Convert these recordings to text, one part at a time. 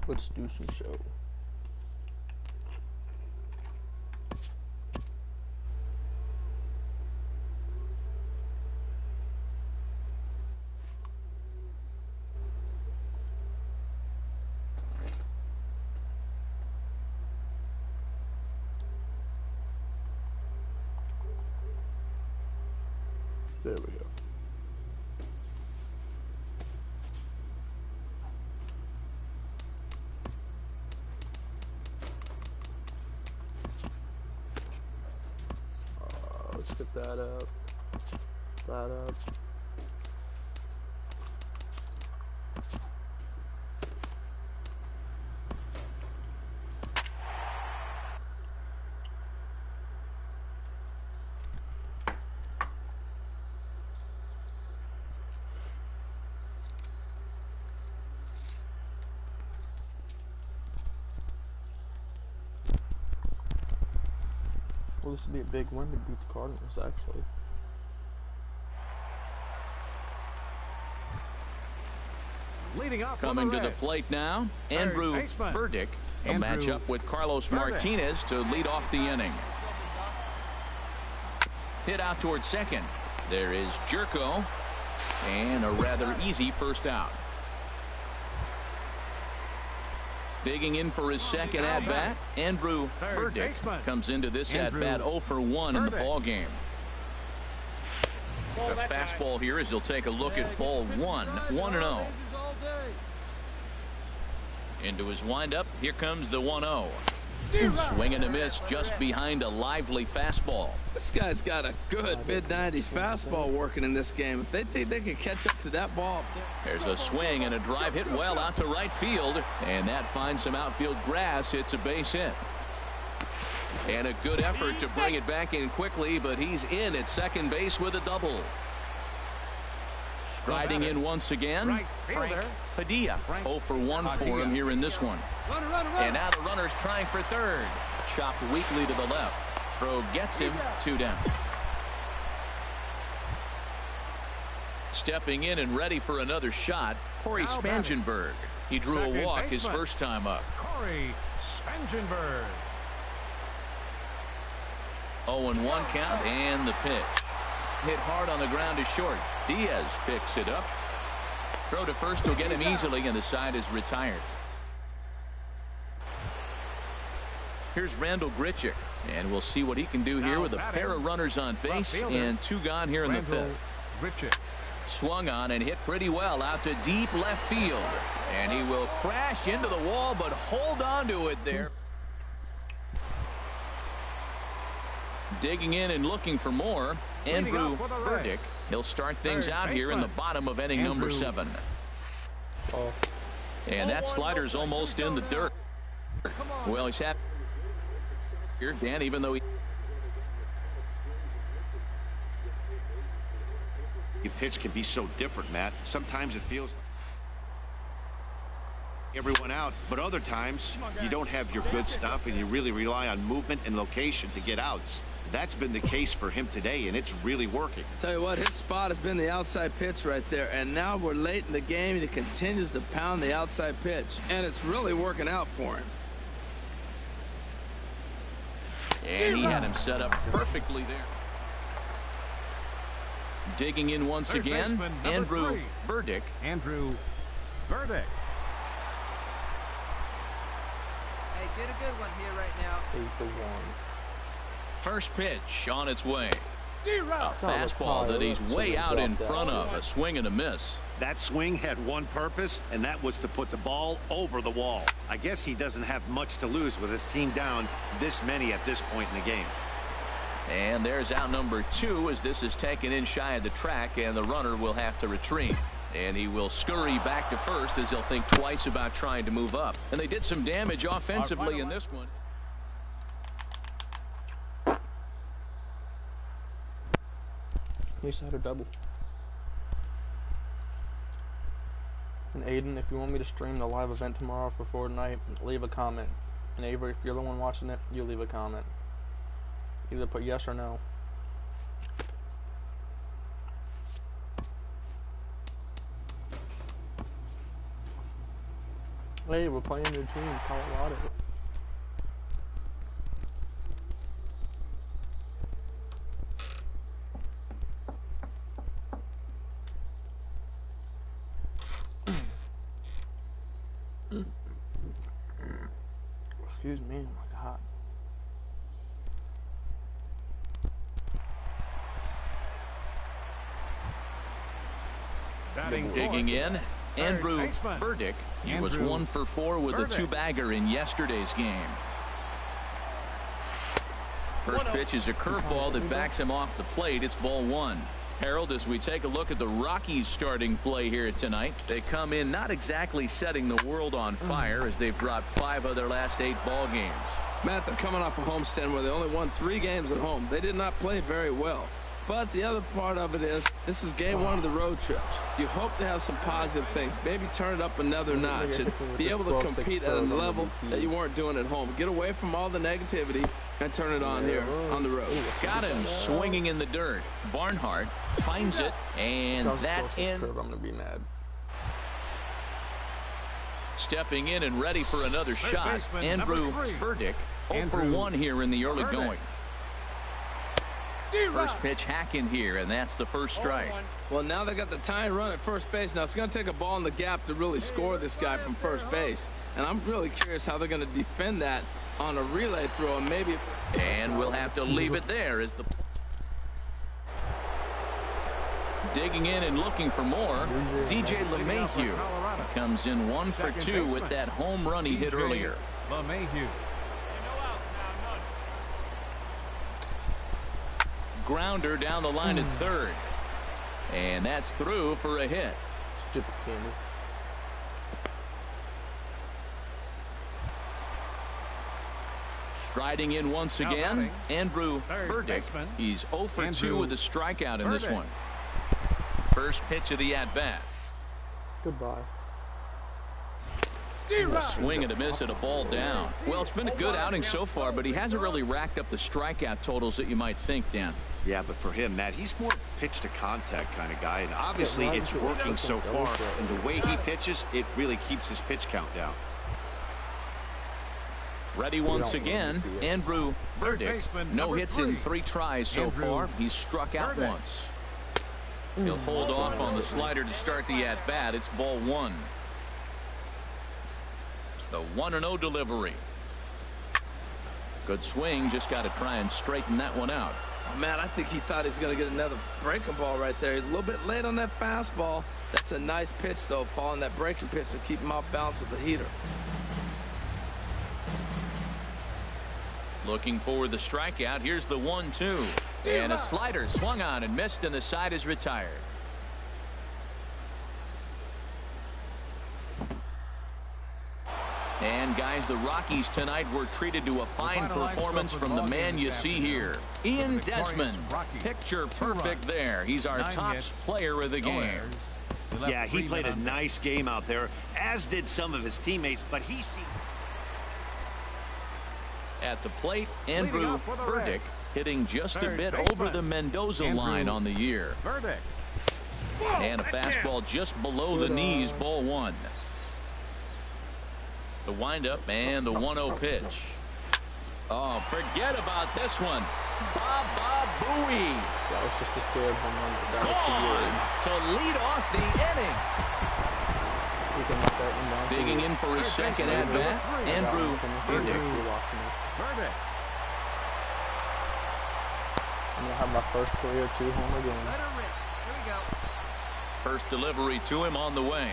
Let's do some show. There we go. Let's get that up. That up. Well, this would be a big win to beat the Cardinals, actually. Leading up coming to the plate now, Andrew Burdick. He'll match up with Carlos Martinez to lead off the inning. Hit out towards second. There is Jerko, and a rather easy first out. Digging in for his second at-bat, Andrew Burdick comes into this at-bat 0 for 1 in the ball game. A fastball here as he'll take a look at ball 1, 1-0. Into his windup, here comes the 1-0. Swing and a miss just behind a lively fastball. This guy's got a good mid-90s fastball working in this game. If they think they can catch up to that ball. There's a swing and a drive hit well out to right field, and that finds some outfield grass. It's a base hit. And a good effort to bring it back in quickly, but he's in at second base with a double. Striding in once again, Frank Padilla. 0 for 1 for him here in this one. And now the runner's trying for third. Chopped weakly to the left. Throw gets him, 2 down. Stepping in and ready for another shot, Corey Spangenberg. He drew a walk his first time up. Corey Spangenberg. 0-1 count and the pitch. Hit hard on the ground to short. Diaz picks it up. Throw to first will get him easily, and the side is retired. Here's Randall Grichuk, and we'll see what he can do here with a pair of runners on base and 2 gone here in the fifth. Swung on and hit pretty well out to deep left field, and he will crash into the wall but hold on to it there. Digging in and looking for more, Andrew Burdick. He'll start things out here in the bottom of inning number 7. And that slider's almost in the dirt. Well, he's happy here, Dan, even though your pitch can be so different, Matt. Sometimes it feels everyone out, but other times you don't have your good stuff and you really rely on movement and location to get outs. That's been the case for him today, and it's really working. Tell you what, his spot has been the outside pitch right there, and now we're late in the game and he continues to pound the outside pitch, and it's really working out for him. And he had him set up perfectly there. Digging in once again, Andrew Burdick. Andrew Burdick. Hey, get a good one here right now. 8 for 1. First pitch on its way. A fastball that he's way out in front of. A swing and a miss. That swing had one purpose, and that was to put the ball over the wall. I guess he doesn't have much to lose with his team down this many at this point in the game. And there's out number 2 as this is taken in shy of the track, and the runner will have to retreat. And he will scurry back to first as he'll think twice about trying to move up. And they did some damage offensively in this one. At least I had a double. And Aiden, if you want me to stream the live event tomorrow for Fortnite, leave a comment. And Avery, if you're the one watching it, you leave a comment. Either put yes or no. Hey, we're playing your team, Colorado. Excuse me, oh my God. Digging in, Andrew Burdick. He was 1 for 4 with a 2-bagger in yesterday's game. First pitch is a curveball that backs him off the plate. It's ball 1. Harold, as we take a look at the Rockies starting play here tonight, they come in not exactly setting the world on fire as they've dropped 5 of their last 8 ball games. Matt, they're coming off a homestand where they only won 3 games at home. They did not play very well. But the other part of it is, this is game 1 of the road trip. You hope to have some positive things. Maybe turn it up another notch and be able to compete at a level that you weren't doing at home. Get away from all the negativity and turn it on here on the road. Got him swinging in the dirt. Barnhart finds it, and that in. I'm going to be mad. Stepping in and ready for another shot, Andrew Burdick. 0 for 1 here in the early going. First pitch hacking here, and that's the first strike. Well, now they got the tying run at first base. Now it's going to take a ball in the gap to really score this guy from first base. And I'm really curious how they're going to defend that on a relay throw. And maybe. And we'll have to leave it there as the. Digging in and looking for more. DJ LeMahieu comes in 1 for 2 with that home run he hit earlier. LeMahieu. Grounder down the line at third. And that's through for a hit. Stupid candy. Striding in once again, Andrew Burdick. He's 0 for 2 with a strikeout in this one. First pitch of the at-bat. Goodbye. A swing and a miss at a ball down. Well, it's been a good outing so far, but he hasn't really racked up the strikeout totals that you might think, Dan. Yeah, but for him, Matt, he's more pitch to contact kind of guy, and obviously it's working so far. And the way he pitches, it really keeps his pitch count down. Ready once again, Andrew Burdick. No hits in 3 tries so far. He's struck out once. He'll hold off on the slider to start the at-bat. It's ball 1. The 1-0 delivery. Good swing. Just got to try and straighten that one out. Oh, man, I think he thought he was going to get another breaking ball right there. He's a little bit late on that fastball. That's a nice pitch, though, following that breaking pitch to keep him off balance with the heater. Looking for the strikeout. Here's the 1-2. And a slider swung on and missed, and the side is retired. And guys, the Rockies tonight were treated to a fine performance from the man you see here. Ian Desmond, picture perfect there. He's our top player of the game. Yeah, he played a nice game out there, as did some of his teammates, but he seemed. At the plate, Andrew Burdick hitting just a bit over the Mendoza line on the year. And a fastball just below the knees, ball 1. The windup and the 1-0 pitch. Oh, forget about this one. Baba Booey. That was just a scared home run. That Gone to lead off the inning. Digging in for his second at bat, Andrew Burdick. I'm gonna have my first career 2-homer game. Let her rip. Here we go. First delivery to him on the way.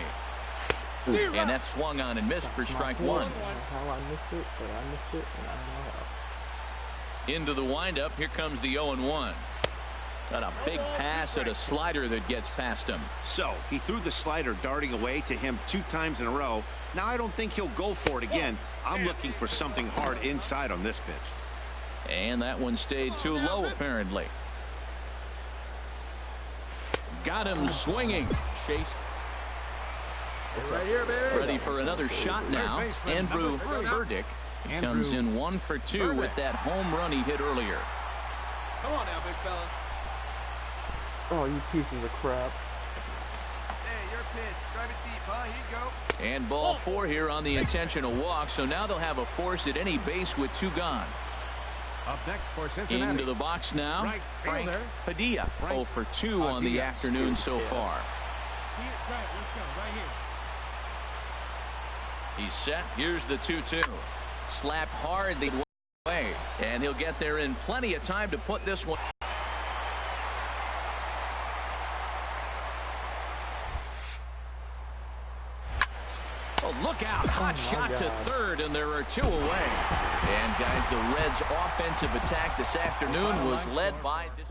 And that swung on and missed for strike 1. I don't know how I missed it, but I missed it, and I don't know how. Into the windup, here comes the 0-1. Got a big pass at a slider that gets past him. So he threw the slider darting away to him 2 times in a row. Now I don't think he'll go for it again. I'm looking for something hard inside on this pitch. And that one stayed too low apparently. Got him swinging. Chase. Right here, baby. Ready for another shot now. Andrew Burdick comes in 1 for 2 with that home run he hit earlier. Come on now, big fella. Oh, you pieces of crap. Hey, you're And ball 4 here on the intentional walk. So now they'll have a force at any base with 2 gone. Up next for Cincinnati. Into the box now. Right Frank fielder. Padilla. 0 for 2 on the afternoon so far. He's set. Here's the 2-2. Slapped hard the way. And he'll get there in plenty of time to put this one. Oh, look out. Hot shot to third, and there are 2 away. And, guys, the Reds' offensive attack this afternoon was led by this.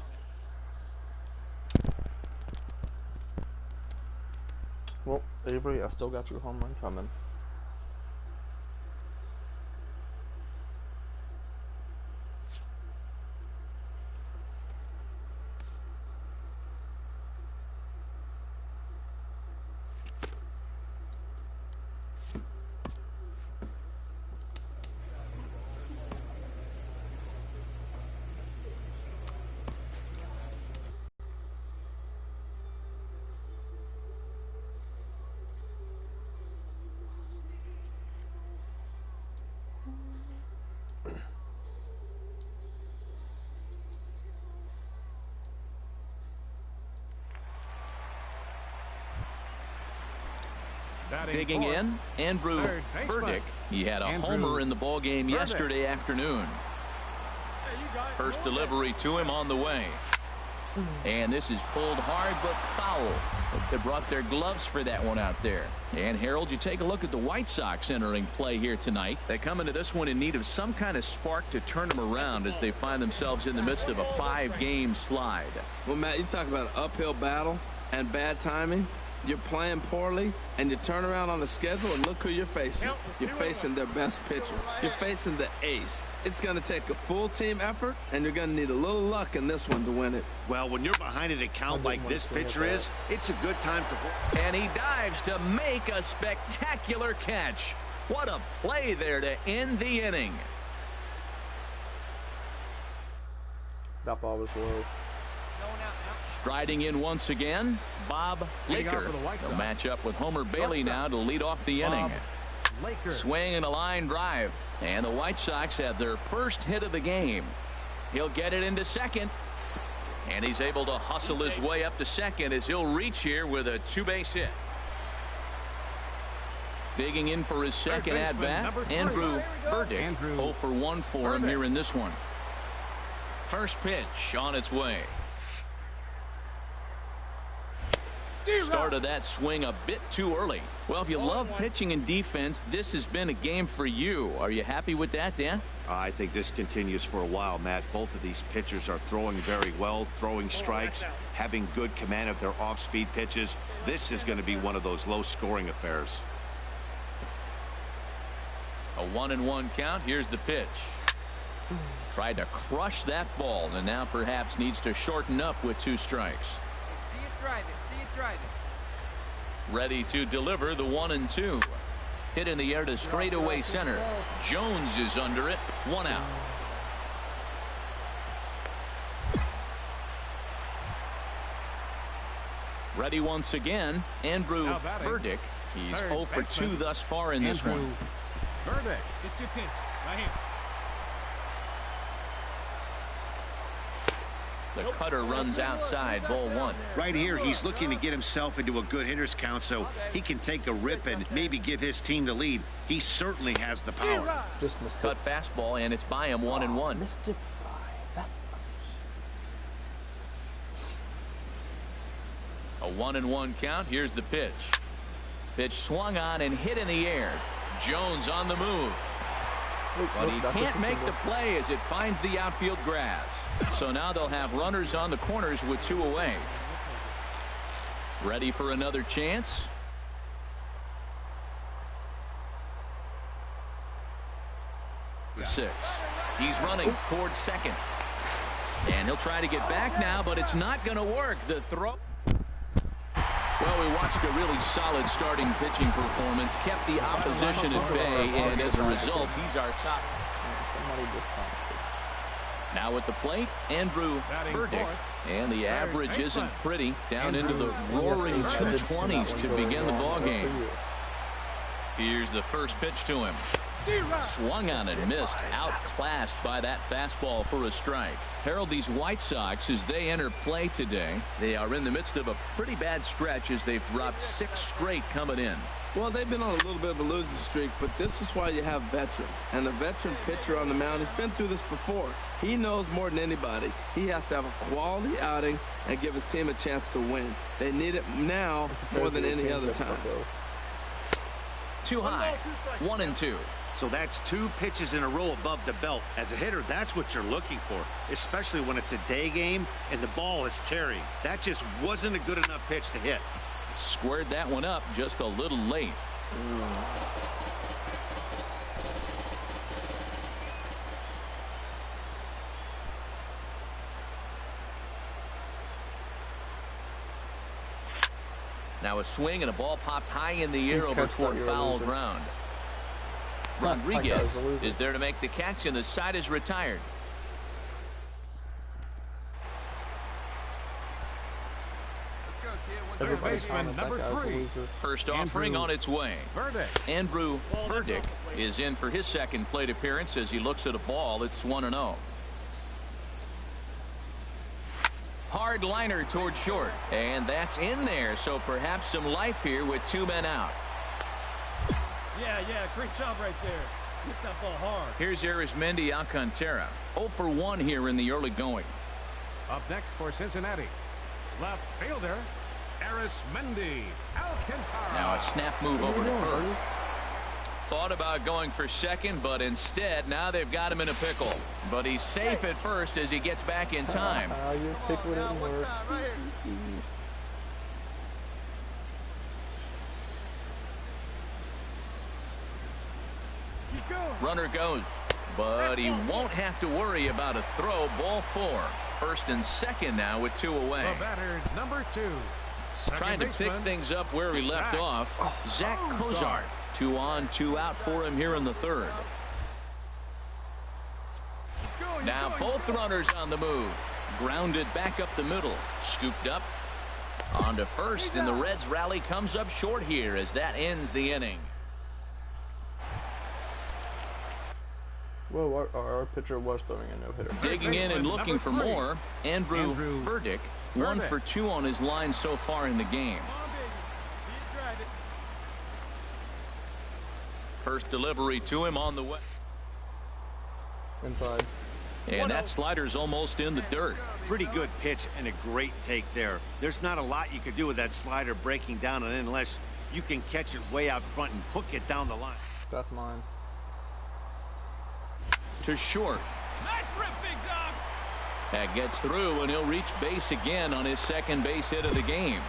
Well, Avery, I still got your home run coming. Digging in, Andrew Burdick. He had a homer in the ball game yesterday afternoon. First delivery to him on the way. And this is pulled hard but foul. They brought their gloves for that one out there. And Harold, you take a look at the White Sox entering play here tonight. They come into this one in need of some kind of spark to turn them around as they find themselves in the midst of a 5-game slide. Well, Matt, you talk about an uphill battle and bad timing. You're playing poorly, and you turn around on the schedule, and look who you're facing. You're facing their best pitcher. You're facing the ace. It's going to take a full team effort, and you're going to need a little luck in this one to win it. Well, when you're behind an account like this pitcher is, it's a good time for... And he dives to make a spectacular catch. What a play there to end the inning. That ball was low. Striding in once again, Bob Laker. He'll match up with Homer Bailey now to lead off the inning. Swing and a line drive. And the White Sox have their first hit of the game. He'll get it into second. And he's able to hustle his way up to second as he'll reach here with a 2-base hit. Digging in for his second at-bat, Andrew Burdick. 0 for 1 for him here in this one. First pitch on its way. Started that swing a bit too early. Well, if you love pitching and defense, this has been a game for you. Are you happy with that, Dan? I think this continues for a while, Matt. Both of these pitchers are throwing very well, throwing strikes, having good command of their off-speed pitches. This is going to be one of those low-scoring affairs. A 1-1 count. Here's the pitch. Tried to crush that ball, and now perhaps needs to shorten up with 2 strikes. See it driving. See it driving. Ready to deliver the 1-2. Hit in the air to straightaway center. Jones is under it. 1 out. Ready once again, Andrew Burdick. He's 0 for 2 thus far in this one. Burdick, it's your pitch. Right here. The cutter runs outside, ball 1. Right here, he's looking to get himself into a good hitter's count so he can take a rip and maybe give his team the lead. He certainly has the power. Just missed Cut fastball, and it's by him 1-1. Missed it by that. A 1-1 count. Here's the pitch. Pitch swung on and hit in the air. Jones on the move. But he can't make the play as it finds the outfield grass. So now they'll have runners on the corners with 2 away. Ready for another chance? Six. He's running towards second. And he'll try to get back now, but it's not going to work. The throw. Well, we watched a really solid starting pitching performance, kept the opposition at bay, and as a result, he's our top. Now at the plate, Andrew Burdick. And the average isn't pretty, down into the roaring 220s to begin the ball game. Here's the first pitch to him. Swung on and missed, outclassed by that fastball for a strike. Harold, these White Sox, as they enter play today, they are in the midst of a pretty bad stretch as they've dropped 6 straight coming in. Well, they've been on a little bit of a losing streak, but this is why you have veterans. And the veteran pitcher on the mound, he's been through this before. He knows more than anybody. He has to have a quality outing and give his team a chance to win. They need it now more than any other time. Too high. 1-2. So that's 2 pitches in a row above the belt. As a hitter, that's what you're looking for, especially when it's a day game and the ball is carrying. That just wasn't a good enough pitch to hit. Squared that one up just a little late. Now a swing and a ball popped high in the air over toward foul ground. Rodriguez is there to make the catch, and the side is retired. Third baseman number 3. First offering on its way. Andrew Burdick is in for his second plate appearance as he looks at a ball. It's 1-0. Hard liner toward short, and that's in there, so perhaps some life here with 2 men out. Yeah, great job right there. Hit that ball hard. Here's burdineBengals18's 0 for 1 here in the early going. Up next for Cincinnati, left fielder burdineBengals18's. Now a snap move over to first. Thought about going for second, but instead now they've got him in a pickle. But he's safe at first as he gets back in time. Runner goes, but he won't have to worry about a throw. Ball 4. First and second now with 2 away. The batter, number 2. Trying to pick things up where he left off. Zach Cozart. 2 on, 2 out for him here in the third. Now both runners on the move. Grounded back up the middle. Scooped up. On to first, and the Reds rally comes up short here as that ends the inning. Well, our pitcher was throwing a no-hitter. Digging in and looking for more. Andrew Burdick, 1 for 2 on his line so far in the game. First delivery to him on the way. Inside. And that slider's almost in the dirt. Pretty good pitch and a great take there. There's not a lot you could do with that slider breaking down and in unless you can catch it way out front and hook it down the line. That's mine. To short. Nice rip, big dog. That gets through, and he'll reach base again on his second base hit of the game.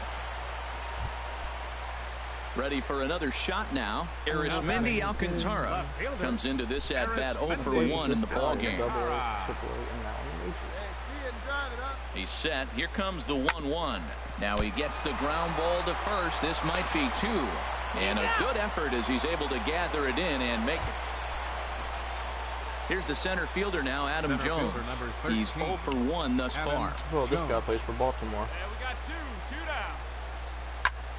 Ready for another shot now. burdineBengals18's comes into this at bat 0 for 1 in the ball game. He's set. Here comes the 1-1. Now he gets the ground ball to first. This might be 2. And a good effort as he's able to gather it in and make it. Here's the center fielder now, Adam Jones. He's 0 for 1 thus far. Well, this guy plays for Baltimore. We got 2 down.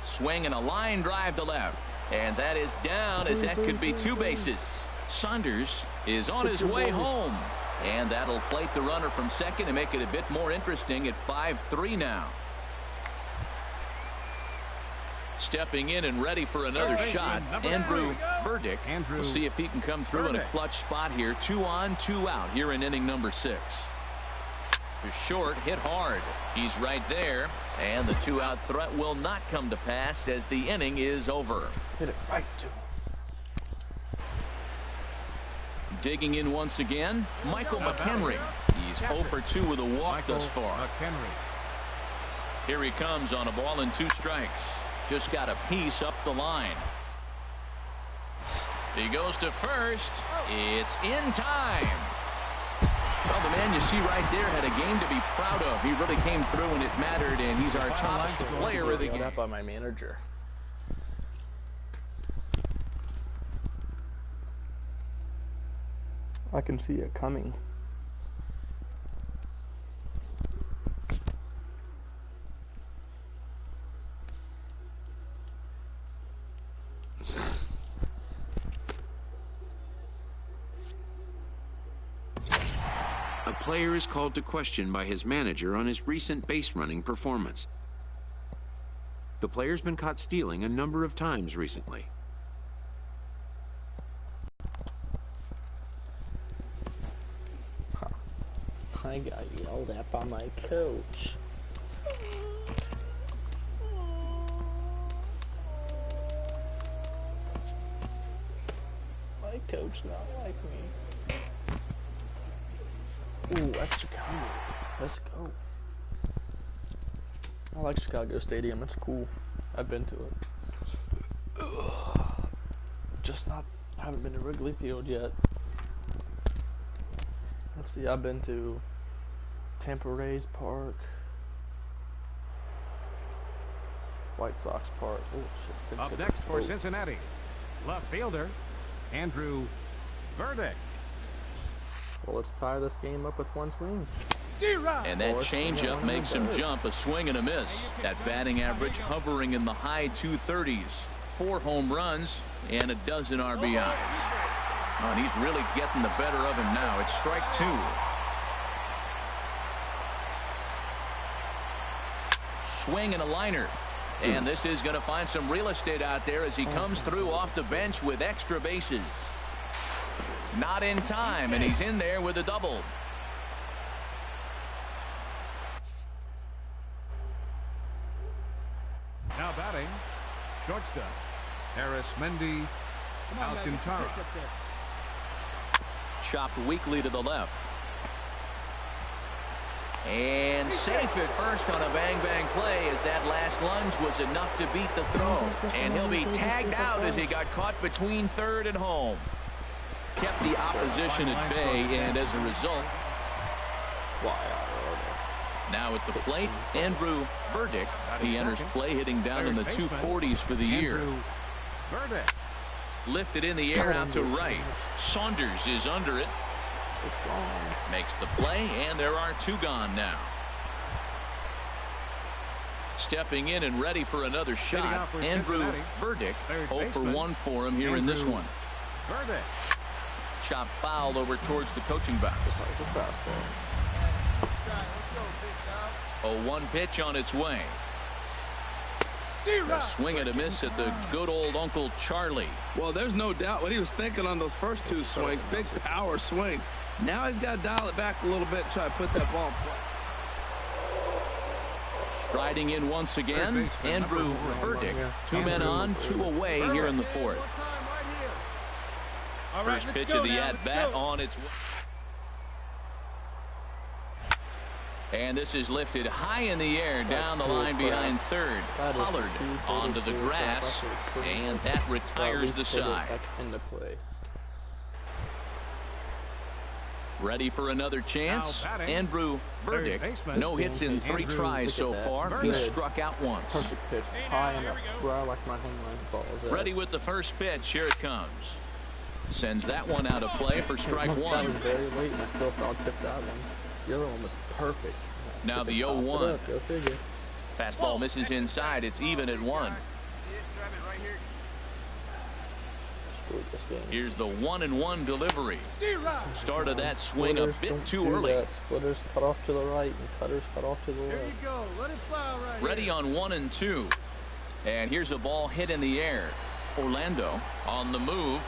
Swing and a line drive to left. And that is down as that could be 2 bases. Saunders is on his way home. And that'll plate the runner from second and make it a bit more interesting at 5-3 now. Stepping in and ready for another shot, Andrew Burdick. We'll see if he can come through in a clutch spot here. 2 on, 2 out here in inning number 6. To short, hit hard. He's right there, and the 2-out threat will not come to pass as the inning is over. Hit it right to him. Digging in once again, Michael McHenry. He's 0 for 2 with a walk thus far. Here he comes on a ball and 2 strikes. Just got a piece up the line. He goes to first. It's in time. Well, the man you see right there had a game to be proud of. He really came through when it mattered, and he's our top player of the game. That by my manager. I can see it coming. A player is called to question by his manager on his recent base running performance. The player's been caught stealing a number of times recently. I got yelled at by my coach. My coach not like me. Ooh, that's Chicago. Let's go. I like Chicago Stadium. It's cool. I've been to it. Ugh. Just not. I haven't been to Wrigley Field yet. Let's see. I've been to Tampa Rays Park, White Sox Park. Oh shit! Up next for Cincinnati, left fielder Andrew Burdick. Well, let's tie this game up with one swing. And that changeup makes him jump. A swing and a miss. That batting average hovering in the high 230s. 4 home runs and a dozen RBIs. Oh, and he's really getting the better of him now. It's strike 2. Swing and a liner. And this is going to find some real estate out there as he comes through off the bench with extra bases. Not in time, and he's in there with a double. Now batting, shortstop, Harris Mendy Alcantara. Chopped weakly to the left. And safe at first on a bang-bang play as that last lunge was enough to beat the throw. And he'll be tagged out as he got caught between third and home. Kept the opposition at bay, and as a result, now at the plate, Andrew Burdick. He enters play hitting down in the 240s for the year. Lifted in the air out to right. Saunders is under it. Makes the play, and there are 2 gone now. Stepping in and ready for another shot, Andrew Burdick. 0 for 1 for him here in this one. Chop fouled over towards the coaching box. A 1 pitch on its way. A swing and a miss at the good old Uncle Charlie. Well, there's no doubt what he was thinking on those first 2 swings. Big power swings. Now he's got to dial it back a little bit and try to put that ball in play. Striding in once again, Andrew Burdick. 2 men on, 2 away here in the 4th. First pitch of the at-bat on its way. And this is lifted high in the air down the line behind third. Pollard onto the grass, and that retires the side. Ready for another chance. Andrew Burdick. No hits in 3 tries so far. He struck out once. Perfect pitch. High enough. Where I like my home run balls. Ready with the first pitch. Here it comes. Sends that one out of play for strike 1. Very late, and I still thought I'd tip that one. The other one was perfect. Now the 0-1. Fastball misses inside. It's even at 1. Here's the 1-1 delivery. Started that swing a bit too early. Splitters cut off to the right and cutters cut off to the left. There you go. Let it fly right Ready here. on 1 and 2. And here's a ball hit in the air. Orlando on the move.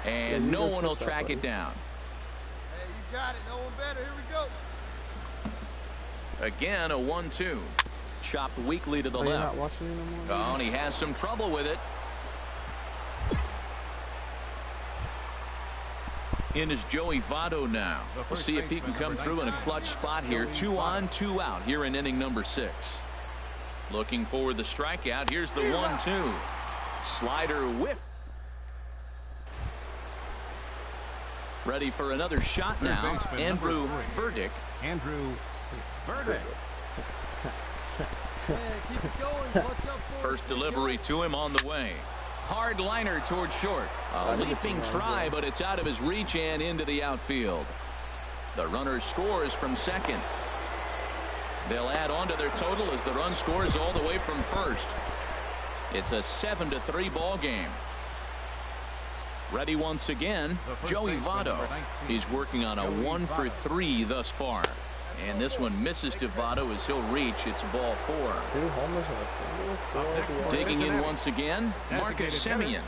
And no one will track it down. Hey, you got it. No one better. Here we go. Again, a 1-2. Chopped weakly to the left. Oh, and he has some trouble with it. In is Joey Votto now. We'll see if he can come through in a clutch spot here. 2 on, 2 out here in inning number 6. Looking for the strikeout. Here's the 1-2. Slider whiff. Ready for another shot now. Andrew Burdick. Andrew Burdick. First delivery to him on the way. Hard liner towards short. A leaping try, but it's out of his reach and into the outfield. The runner scores from second. They'll add on to their total as the run scores all the way from first. It's a 7-3 ball game. Ready once again, Joey Votto. He's working on a 1-for-3 thus far. And this one misses to Votto as he'll reach. It's ball 4. 2 homers and a single. Digging in once again, Marcus Semien.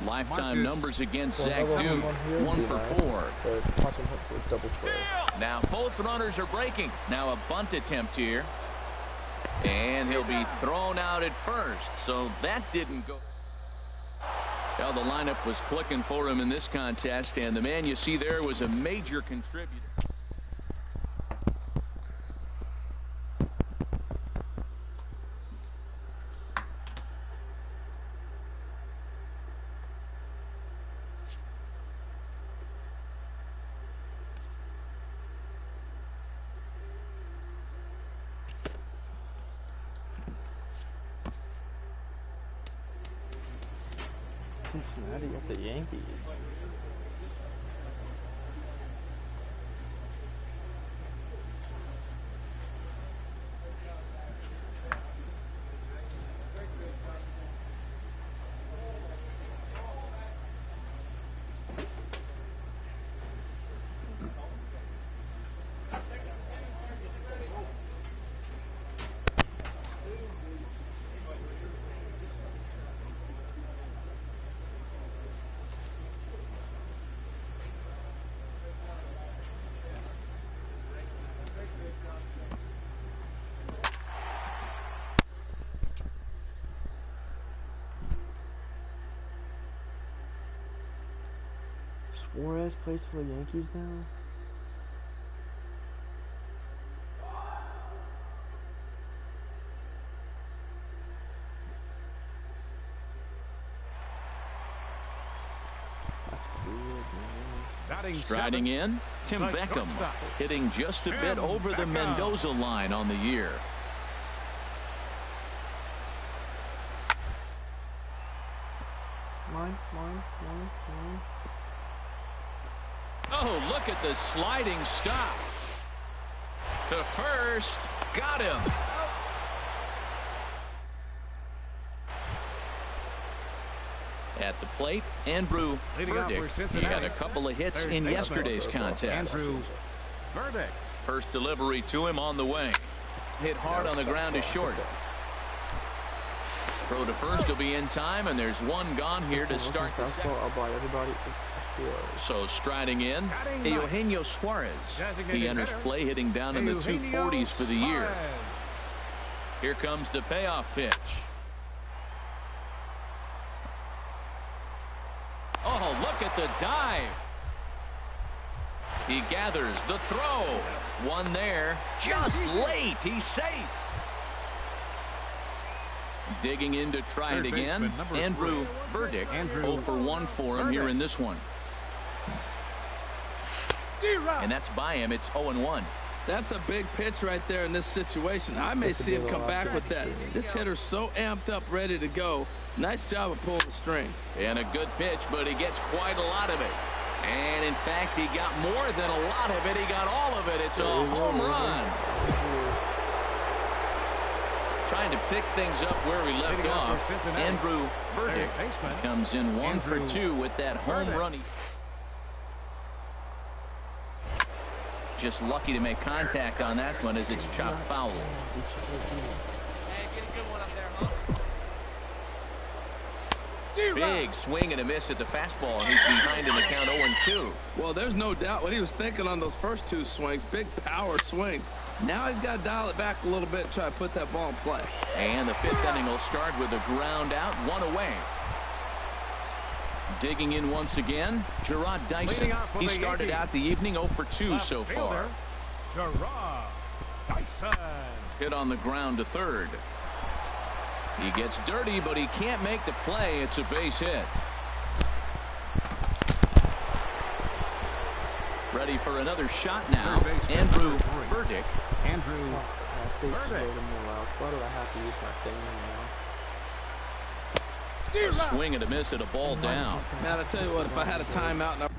Lifetime numbers against Zach Duke, 1 for 4. Now both runners are breaking. Now a bunt attempt here. And he'll be thrown out at first. So that didn't go. Well, the lineup was clicking for him in this contest, and the man you see there was a major contributor. Cincinnati at the Yankees. Suarez plays for the Yankees now? That's weird, man. Striding in, Tim Beckham, hitting just a bit over the Mendoza line on the year. Mine. Oh, look at the sliding stop. To first, got him. At the plate, Andrew Burdick. He had a couple of hits in yesterday's contest. First delivery to him on the way. Hit hard on the ground to short. Throw to first will be in time, and there's one gone here to start the second. So striding in, Eugenio Suarez. He enters play hitting down in the 240s for the year. Here comes the payoff pitch. Oh, look at the dive. He gathers the throw. One there, just late. He's safe. Digging in to try it again, Andrew Burdick. 0 for 1 for him here in this one. And that's by him. It's 0-1. That's a big pitch right there in this situation. I may see him come back with that. This hitter's so amped up, ready to go. Nice job of pulling the string. And a good pitch, but he gets quite a lot of it. And in fact, he got more than a lot of it. He got all of it. It's a home run. Trying to pick things up where we left off. Andrew Burdick comes in 1 for 2 with that home run. Just lucky to make contact on that one as it's chopped foul. Hey, get a good one up there, huh? Big swing and a miss at the fastball, and he's behind in the count 0-2. Well, there's no doubt what he was thinking on those first 2 swings. Big power swings. Now he's got to dial it back a little bit and try to put that ball in play. And the 5th inning will start with a ground out, 1 away. Digging in once again, Gerard Dyson. He started out the evening 0 for 2 so far. Gerard Dyson. Hit on the ground to third. He gets dirty, but he can't make the play. It's a base hit. Ready for another shot now. Andrew Burdick. Andrew Burdick. Why do I have to use my thing now? A swing and a miss at a ball down. Man, I tell you what, if I had a timeout and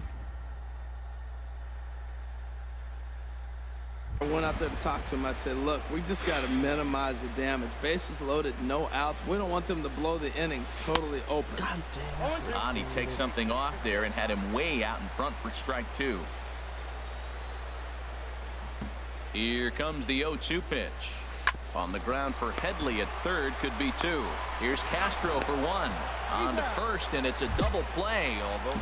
I went out there to talk to him. I said, look, we just got to minimize the damage. Bases loaded, no outs. We don't want them to blow the inning totally open. God damn. He takes something off there and had him way out in front for strike 2. Here comes the 0-2 pitch. On the ground for Headley at third, could be 2. Here's Castro for 1. On to first, and it's a double play. Although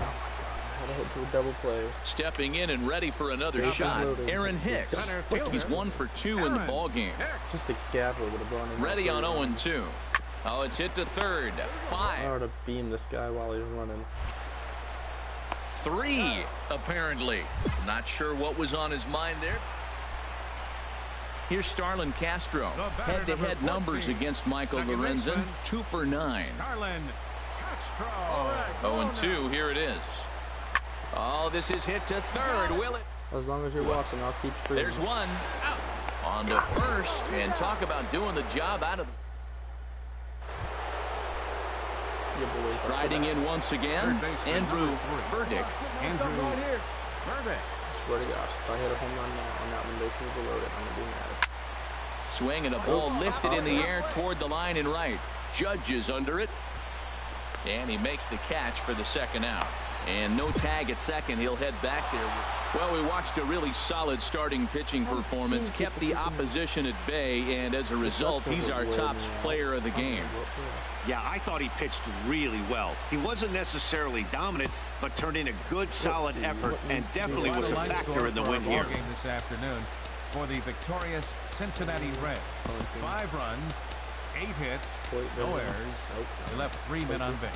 To a double play. stepping in and ready for another shot, Aaron Hicks. He's 1 for 2 in the ball game. Just a gapper would have blown him. Ready on 0-2. Oh, it's hit to third. 5. I would have beamed this guy while he's running. 3, apparently. Not sure what was on his mind there. Here's Starlin Castro. Head-to-head numbers against Michael Lorenzen. 2 for 9. 0-2, here it is. Oh, this is hit to third. Will it? As long as you're watching, I'll keep screaming. There's 1. On to first, and talk about doing the job out of. Riding in once again, Andrew Burdick. Swear to gosh, if I hit a home run now on that one, bases are loaded, I'm gonna be mad. Swing and a ball lifted in the air toward the line and right. Judge is under it, and he makes the catch for the second out. And no tag at second. He'll head back there. Well, we watched a really solid starting pitching performance, kept the opposition at bay, and as a result, he's our top player of the game. Yeah, I thought he pitched really well. He wasn't necessarily dominant, but turned in a good, solid effort, and definitely was a factor in the win here. Game this afternoon for the victorious Cincinnati Reds. 5 runs, 8 hits, no errors. They left 3 men on base.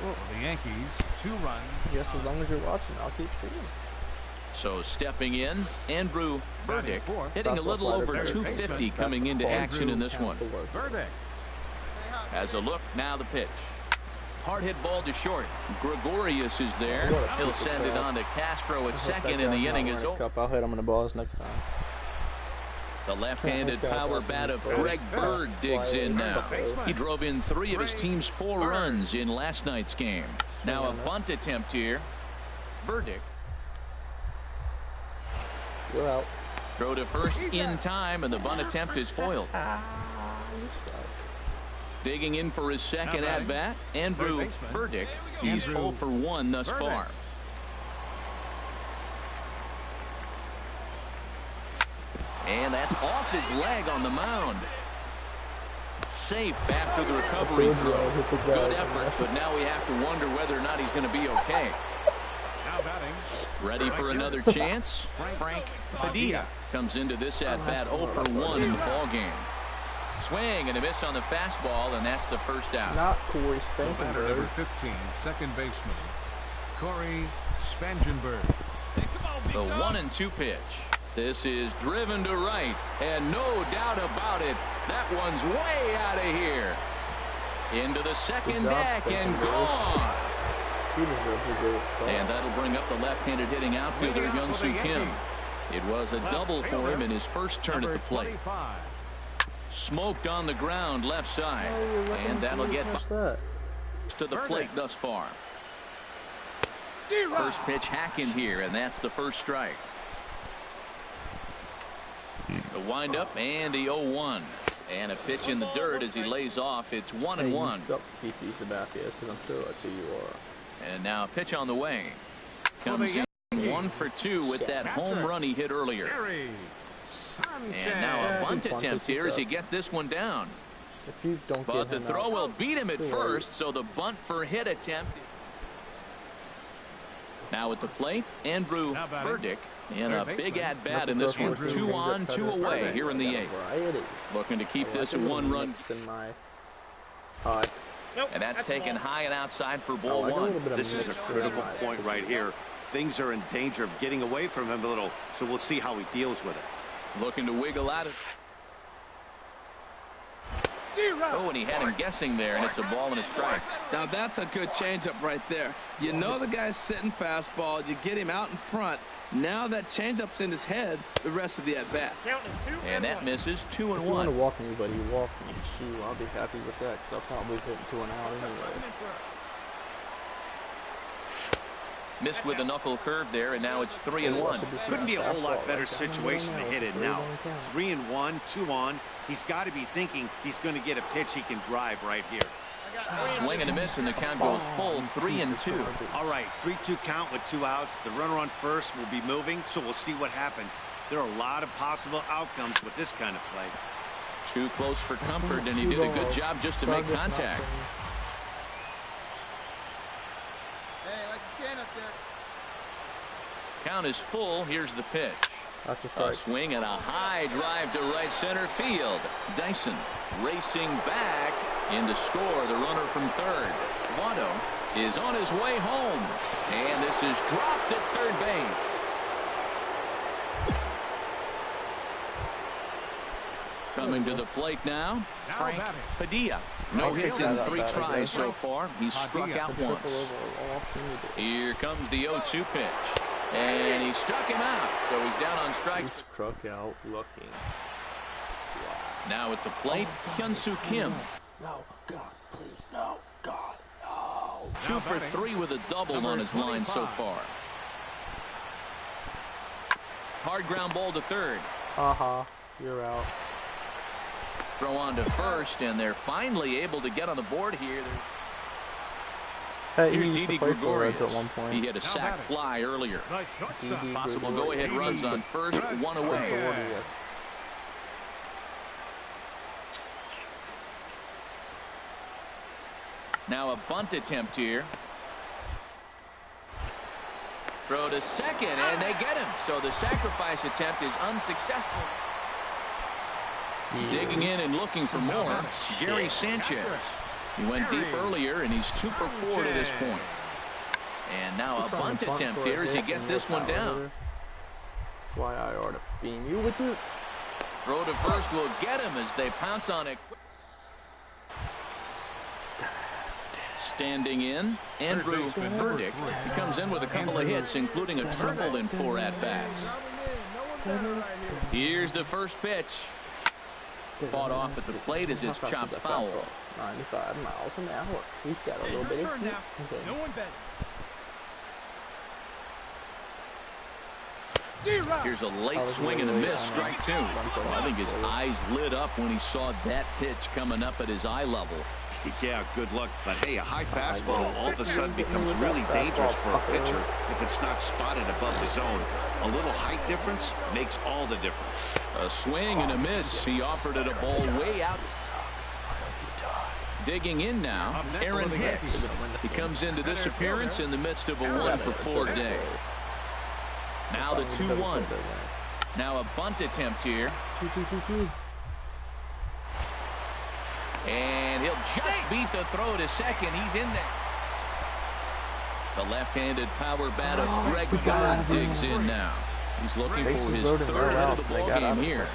For the Yankees, 2 runs. Yes, as long as you're watching, I'll keep screaming. So stepping in, Andrew Burdick, hitting a little over 250 coming into action in this one. Burdick has a look, now the pitch. Hard hit ball to short. Gregorius is there. He'll send it on to Castro at second, and the inning is over. I'll hit him in the balls next time. The left-handed power bat of Greg Bird digs in now. He drove in 3 of his team's 4 runs in last night's game. Now a bunt attempt here. Burdick. We're out. Throw to first in time, and the bunt attempt is foiled. Digging in for his second at-bat, Andrew Burdick. He's 0 for 1 thus far. And that's off his leg on the mound. Safe after the recovery throw. Good effort, but now we have to wonder whether or not he's going to be okay. Ready for another chance? Frank Padilla comes into this at-bat 0 for 1 in the ball game. Swing and a miss on the fastball, and that's the first out. Not Corey Spangenberg. Number 15, second baseman, Corey Spangenberg. The 1-2 pitch. This is driven to right, and no doubt about it, that one's way out of here. Into the second deck and gone. And that'll bring up the left-handed hitting outfielder, Young-Soo Kim. It was a double for him in his first turn at the plate. Smoked on the ground left side, and that'll get to the plate thus far. First pitch hacking here, and that's the first strike. The windup and the 0-1. And a pitch in the dirt as he lays off. It's 1-1. CC Sabathia, because I'm sure that's who you are. And now a pitch on the way. Comes in 1 for 2 with that home run he hit earlier. And now a bunt attempt here as he gets this one down. If you don't but the throw will beat him at first, so the bunt for hit attempt. Now at the plate, Andrew Burdick. And a big at-bat in this one. 2 on, 2 away here in the 8th. Looking to keep this a 1-run. And that's taken high and outside for ball 1. This is a critical point right here. Things are in danger of getting away from him a little, so we'll see how he deals with it. Looking to wiggle out of. Oh, and he had him guessing there, and it's a ball and a strike. Now that's a good changeup right there. You know the guy's sitting fastball. You get him out in front. Now that changeup's in his head the rest of the at-bat. And that misses. 2-1. If you want to walk me, buddy, walk me. Shoot, I'll be happy with that, because I'll probably hit 2 and out anyway. Missed with a knuckle curve there, and now it's 3-1. Couldn't be a whole lot better situation to hit it now. 3-1, 2 on. He's got to be thinking he's going to get a pitch he can drive right here. Swing and a miss, and the count goes full 3-2. All right, 3-2 count with 2 outs. The runner on first will be moving, so we'll see what happens. There are a lot of possible outcomes with this kind of play. Too close for comfort, and he did a good job just to make contact. Hey, like you can up there. Count is full. Here's the pitch. That's a strike. A swing and a high drive to right center field. Dyson racing back in to score. The runner from third. Watto is on his way home, and this is dropped at third base. Coming to the plate now, Frank Padilla. No hits in 3 tries so far. He's struck out once. Here comes the 0-2 pitch. And he struck him out, so he's down on strikes. Struck out looking. Wow. Now at the plate, Hyun-Soo Kim. No, God, please, no, God, no. 2 for 3 with a double on his line so far. Hard ground ball to third. You're out. Throw on to first, and they're finally able to get on the board here. Hey, here's Didi Gregorius. At one point. He hit a sac fly earlier. Possible go-ahead runs on first, 1 away. Now a bunt attempt here. Throw to second, and they get him. So the sacrifice attempt is unsuccessful. Digging in and looking for more, Gary Sanchez. He went deep earlier, and he's 2 for 4 to this point. And now a bunt attempt here as he gets this one down. That's why I ought to beam you with it. Throw to first will get him as they pounce on it. Standing in, Andrew Burdick. He comes in with a couple of hits, including a triple in 4 at-bats. Here's the first pitch. Fought off at the plate as it's chopped foul. 95 miles an hour. He's got a little bit of heat. No one bet. Here's a late swing and a miss, strike 2. Well, I think his eyes lit up when he saw that pitch coming up at his eye level. Yeah, good luck. But hey, a high fastball all of a sudden becomes really dangerous for a pitcher if it's not spotted above the zone. A little height difference makes all the difference. A swing and a miss. He offered it a ball way out. Digging in now, Aaron Hicks. He comes into this appearance in the midst of a 1 for 4 day. Now the 2-1. Now a bunt attempt here. And he'll just beat the throw to second. He's in there. The left-handed power bat of Greg Gott digs in now. He's looking for his 3rd hit of the ballgame here.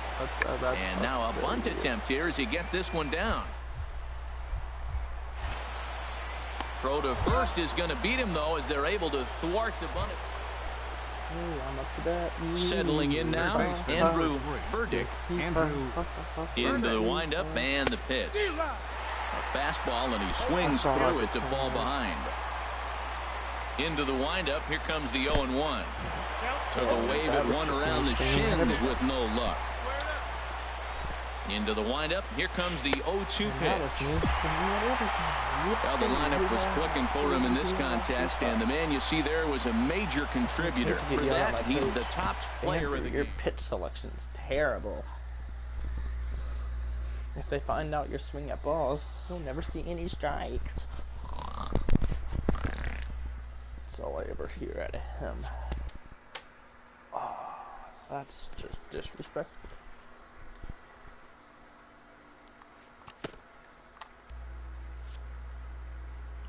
And now a bunt attempt here as he gets this one down. Throw to first is going to beat him, though, as they're able to thwart the bunt. Settling in now, Andrew Burdick. Into the windup and the pitch. A fastball, and he swings through it to fall behind. Into the windup, here comes the 0-1. Took a wave at one around the shins with no luck. Into the windup, here comes the 0-2 pitch. Well, the lineup was clicking for him in this contest, and the man you see there was a major contributor. For that, he's the top player of the game. Your pitch selection's terrible. If they find out you're swinging at balls, you'll never see any strikes. That's all I ever hear out of him. Oh, that's just disrespectful.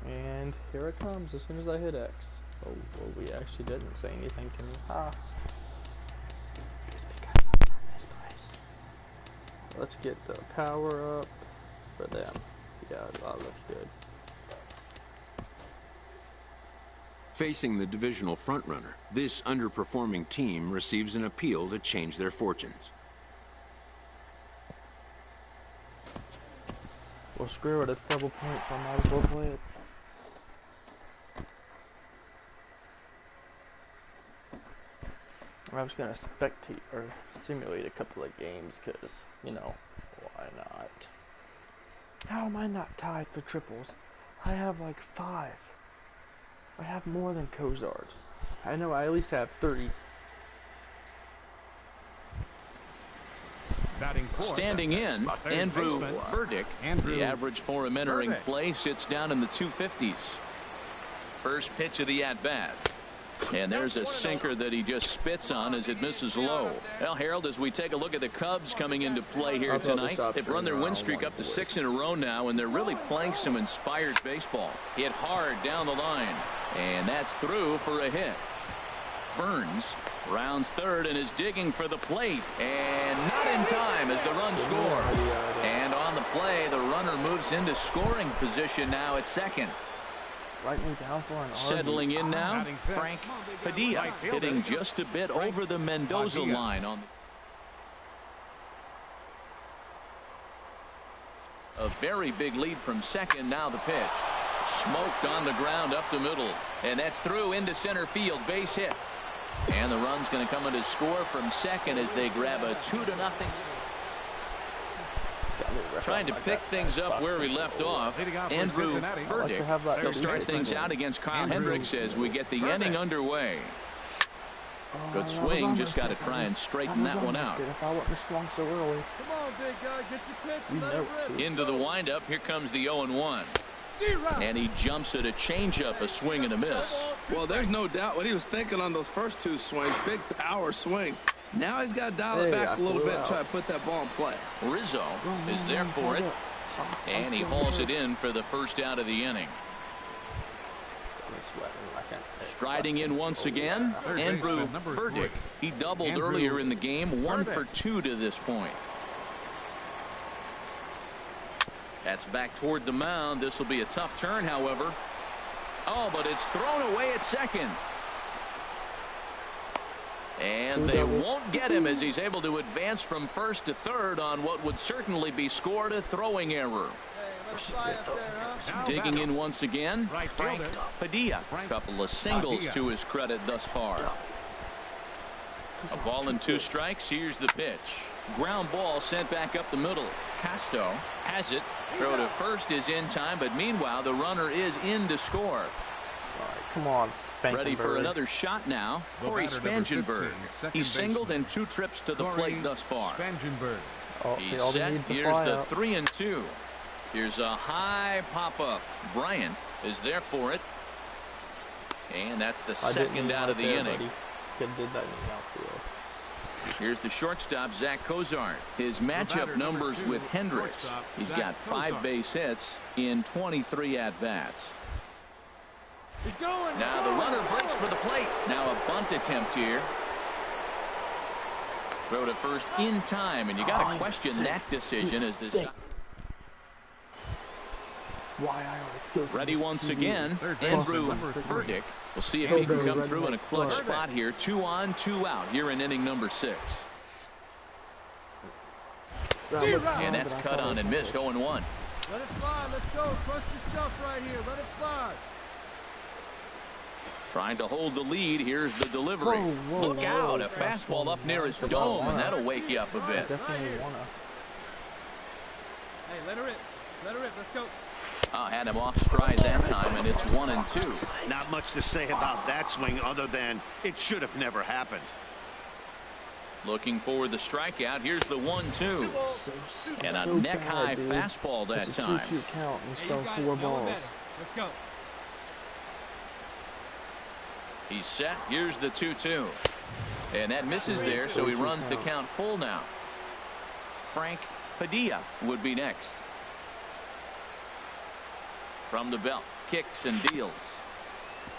And here it comes as soon as I hit X. Oh, well, we actually didn't say anything to me. Ha. Let's get the power up for them. Yeah, that looks good. Facing the divisional frontrunner, this underperforming team receives an appeal to change their fortunes. Well, screw it. It's double points, so I might as well play it. I was gonna spectate or simulate a couple of games, cause you know, why not? How am I not tied for triples? I have like 5. I have more than Kozars. I know I at least have 3. Standing in, Andrew Burdick. The average for him entering play sits down in the 250s. First pitch of the at-bat. And there's a sinker that he just spits on as it misses low. Well, Harold, as we take a look at the Cubs coming into play here tonight, they've run their win streak up to 6 in a row now, and they're really playing some inspired baseball. Hit hard down the line, and that's through for a hit. Burns rounds third and is digging for the plate, and not in time as the run scores. And on the play, the runner moves into scoring position now at second. Write me down for an Settling in now, Frank Padilla, hitting just a bit over the Mendoza line on a very big lead from second. Now the pitch. Smoked on the ground up the middle, and that's through into center field. Base hit. And the run's going to come in to score from second as they grab a 2-0. Trying to pick things up where we left off. Andrew Burdick will start things out against Kyle Hendricks as we get the inning underway. Good swing, just got to try and straighten that one out. If I wouldn't have swung so early. Come on, big guy, get your pitch. Into the windup, here comes the 0-1. And he jumps at a changeup, a swing and a miss. Well, there's no doubt what he was thinking on those first 2 swings. Big power swings. Now he's got to dial it back a little bit and try to put that ball in play. Rizzo is there for it. And he hauls it in for the first out of the inning. Striding in once again, Andrew Burdick. He doubled earlier in the game, 1 for 2 to this point. That's back toward the mound. This will be a tough turn, however. Oh, but it's thrown away at second. And they won't get him as he's able to advance from first to third on what would certainly be scored a throwing error. Digging in once again, Frank Padilla. A couple of singles to his credit thus far. A ball and 2 strikes. Here's the pitch. Ground ball sent back up the middle. Casto has it. Throw to first is in time, but meanwhile the runner is in to score. All right, come on, ready for another shot now. Corey Spangenberg. He's singled in 2 trips to the plate thus far. He's set. Here's the 3-2. Here's a high pop-up. Bryant is there for it. And that's the second out of the inning. Did that in the outfield. Here's the shortstop, Zach Kozart. His matchup numbers with Hendricks. He's got 5 base hits in 23 at-bats. Now the runner breaks for the plate. Now a bunt attempt here. Throw to first in time, and you got to question that decision as this. Ready once again, Andrew Burdick. We'll see if he can come through in a clutch spot here. 2 on, 2 out here in inning number 6. And that's cut on and missed. 0-1. Let it fly. Let's go. Trust your stuff right here. Let it fly. Trying to hold the lead. Here's the delivery. Look out. A fastball up near his dome, and that'll wake you up a bit. Definitely wanna. Hey, let her rip. Let her rip. Let's go. Had him off stride that time, and it's 1-2. Not much to say about that swing other than it should have never happened. Looking for the strikeout. Here's the 1-2. And a neck-high fastball that time. It's a 2-2 count and still 4 balls. Let's go. He's set. Here's the 2-2. And that misses there, so he runs the count full now. Frank Padilla would be next. From the belt, kicks and deals.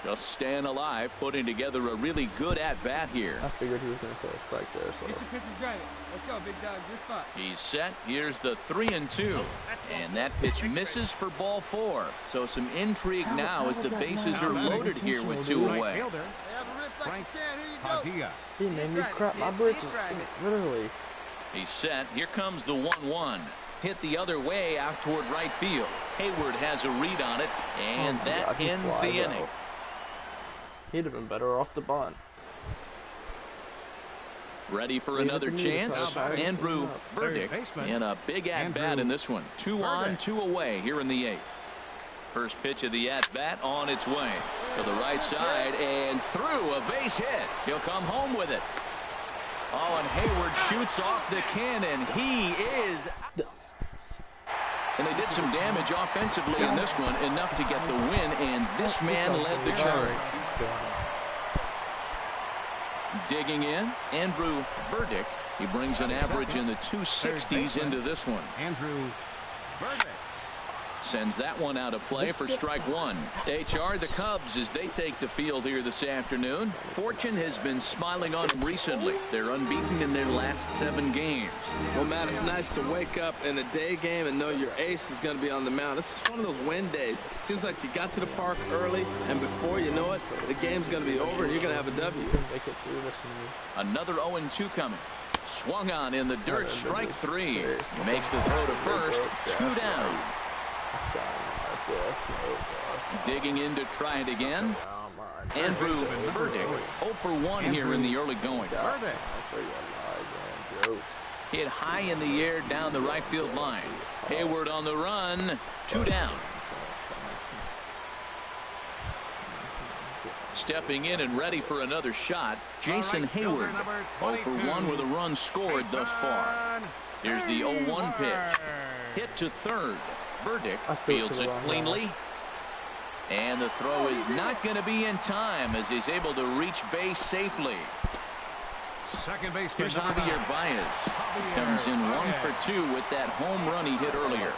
Just staying alive, putting together a really good at-bat here. I figured he was going to throw a strike there. So. Get your pitch and drive it. Let's go, big dog. Good spot. He's set. Here's the 3-2. And that pitch misses for ball 4. So some intrigue now as the bases are loaded here with 2 away. Frank Padilla. He made me crap my britches. Literally. He's set. Here comes the 1-1. Hit the other way out toward right field. Hayward has a read on it, and that ends the inning. He'd have been better off the bunt. Ready for another chance. Andrew Burdick in a big at-bat in this one. 2 on, 2 away here in the 8th. First pitch of the at-bat on its way to the right side and through, a base hit. He'll come home with it. Oh, and Hayward shoots off the cannon. He is... And they did some damage offensively in this one, enough to get the win, and this man led the charge. Digging in, Andrew Burdick. He brings an average in the 260s into this one. Andrew Burdick sends that one out of play for strike 1. HR, the Cubs, as they take the field here this afternoon. Fortune has been smiling on them recently. They're unbeaten in their last 7 games. Well, Matt, it's nice to wake up in a day game and know your ace is going to be on the mound. It's just one of those win days. Seems like you got to the park early, and before you know it, the game's going to be over and you're going to have a W. Another 0-2 coming. Swung on in the dirt, strike 3. He makes the throw to first, 2 down. Digging in to try it again. Andrew Burdick 0 for 1 here in the early going. Hit high in the air down the right field line. Hayward on the run, 2 down. Stepping in and ready for another shot, Jason Hayward. 0 for 1 with a run scored thus far. Here's the 0-1 pitch. Hit to third. Burdick fields it cleanly. And the throw is not going to be in time as he's able to reach base safely. Second base. Here's Javier Baez. Comes in 1 for 2 with that home run he hit earlier.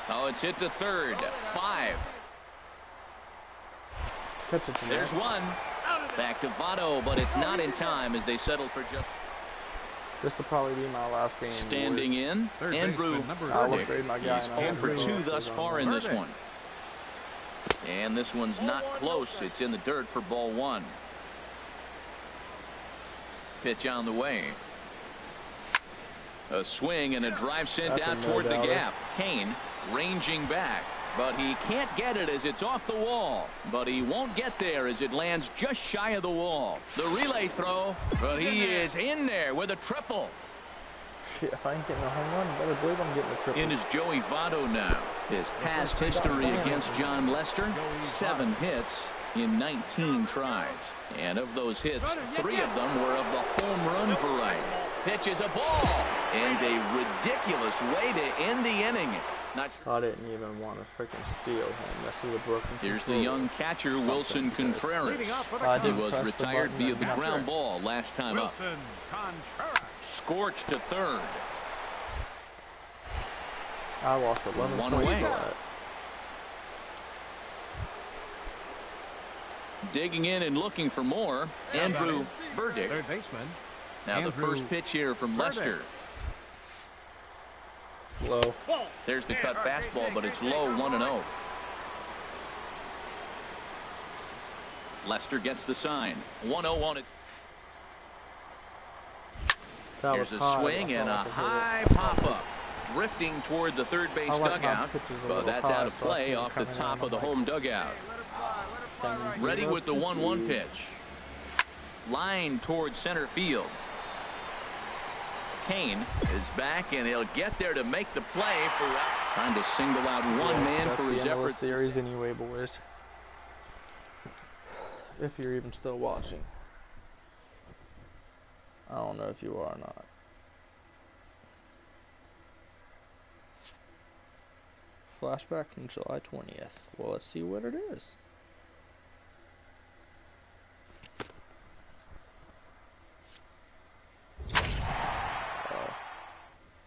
Oh, it's hit to third. 5. There's 1. Back to Votto, but it's not in time as they settle for just... This will probably be my last game. Standing in, Andrew Burdick. He's 0 for 2 thus far in this one. And this one's not close. It's in the dirt for ball 1. Pitch on the way. A swing and a drive sent out toward the gap. Kane ranging back, but he can't get it as it's off the wall. But he won't get there as it lands just shy of the wall. The relay throw, but he is in there with a triple. Shit, if I ain't getting a home run, better believe I'm getting a triple. In is Joey Votto now. His past history against John Lester, 7 hits in 19 tries. And of those hits, 3 of them were of the home run variety. Pitches a ball, and a ridiculous way to end the inning. I didn't even want to freaking steal him. That's the broken. Here's the young catcher, Wilson Contreras. He was retired via the ground ball last time up. Scorched to third. I lost 11 1 points away. for that. Digging in and looking for more, Andrew Burdick. Third baseman. Now the first pitch here from Lester. Low. There's the cut fastball, but it's low, 1-0. Lester gets the sign. 1-0 on it. Here's a swing and a high pop-up. Drifting toward the third base dugout, but that's out of play off the top of the home dugout. Ready with the 1-1 pitch. Line towards center field. Kane is back, and he'll get there to make the play for trying to single out one man for his efforts. Series anyway, boys. If you're even still watching. I don't know if you are or not. Flashback from July 20th. Well, let's see what it is.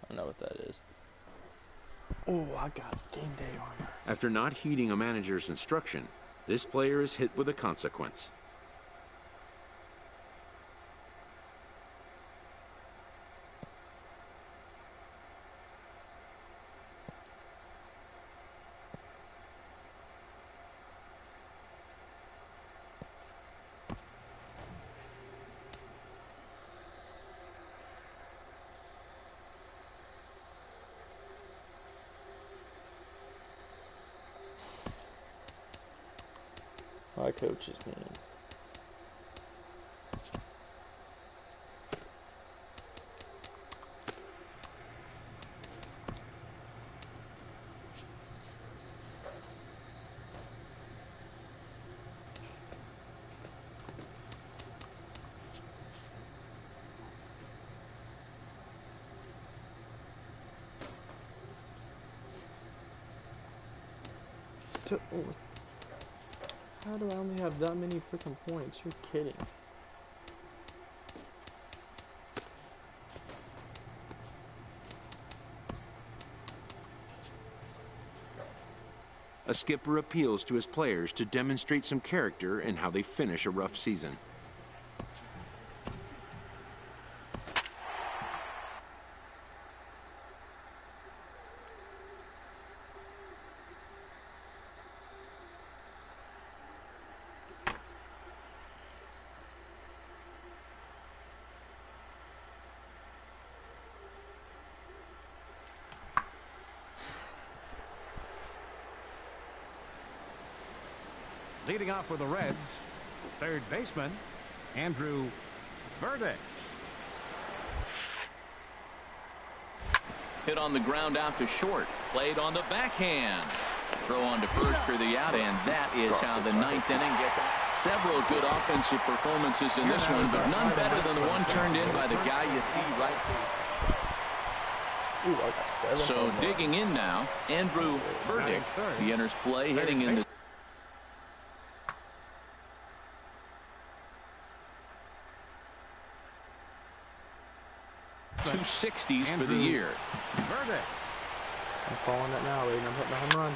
I know what that is. Oh, I got game day armor. After not heeding a manager's instruction, this player is hit with a consequence. My coach's name. How do I only have that many freaking points? You're kidding. A skipper appeals to his players to demonstrate some character in how they finish a rough season. Leading off for the Reds, third baseman, Andrew Burdick. Hit on the ground out to short. Played on the backhand. Throw on to first for the out, and that is how the ninth inning gets. Several good offensive performances in this one, but none better than the one turned in by the guy you see right there. So digging in now, Andrew Burdick. He enters play, hitting in the 260s for the year. I'm calling it now, Aiden. I'm hitting a home run.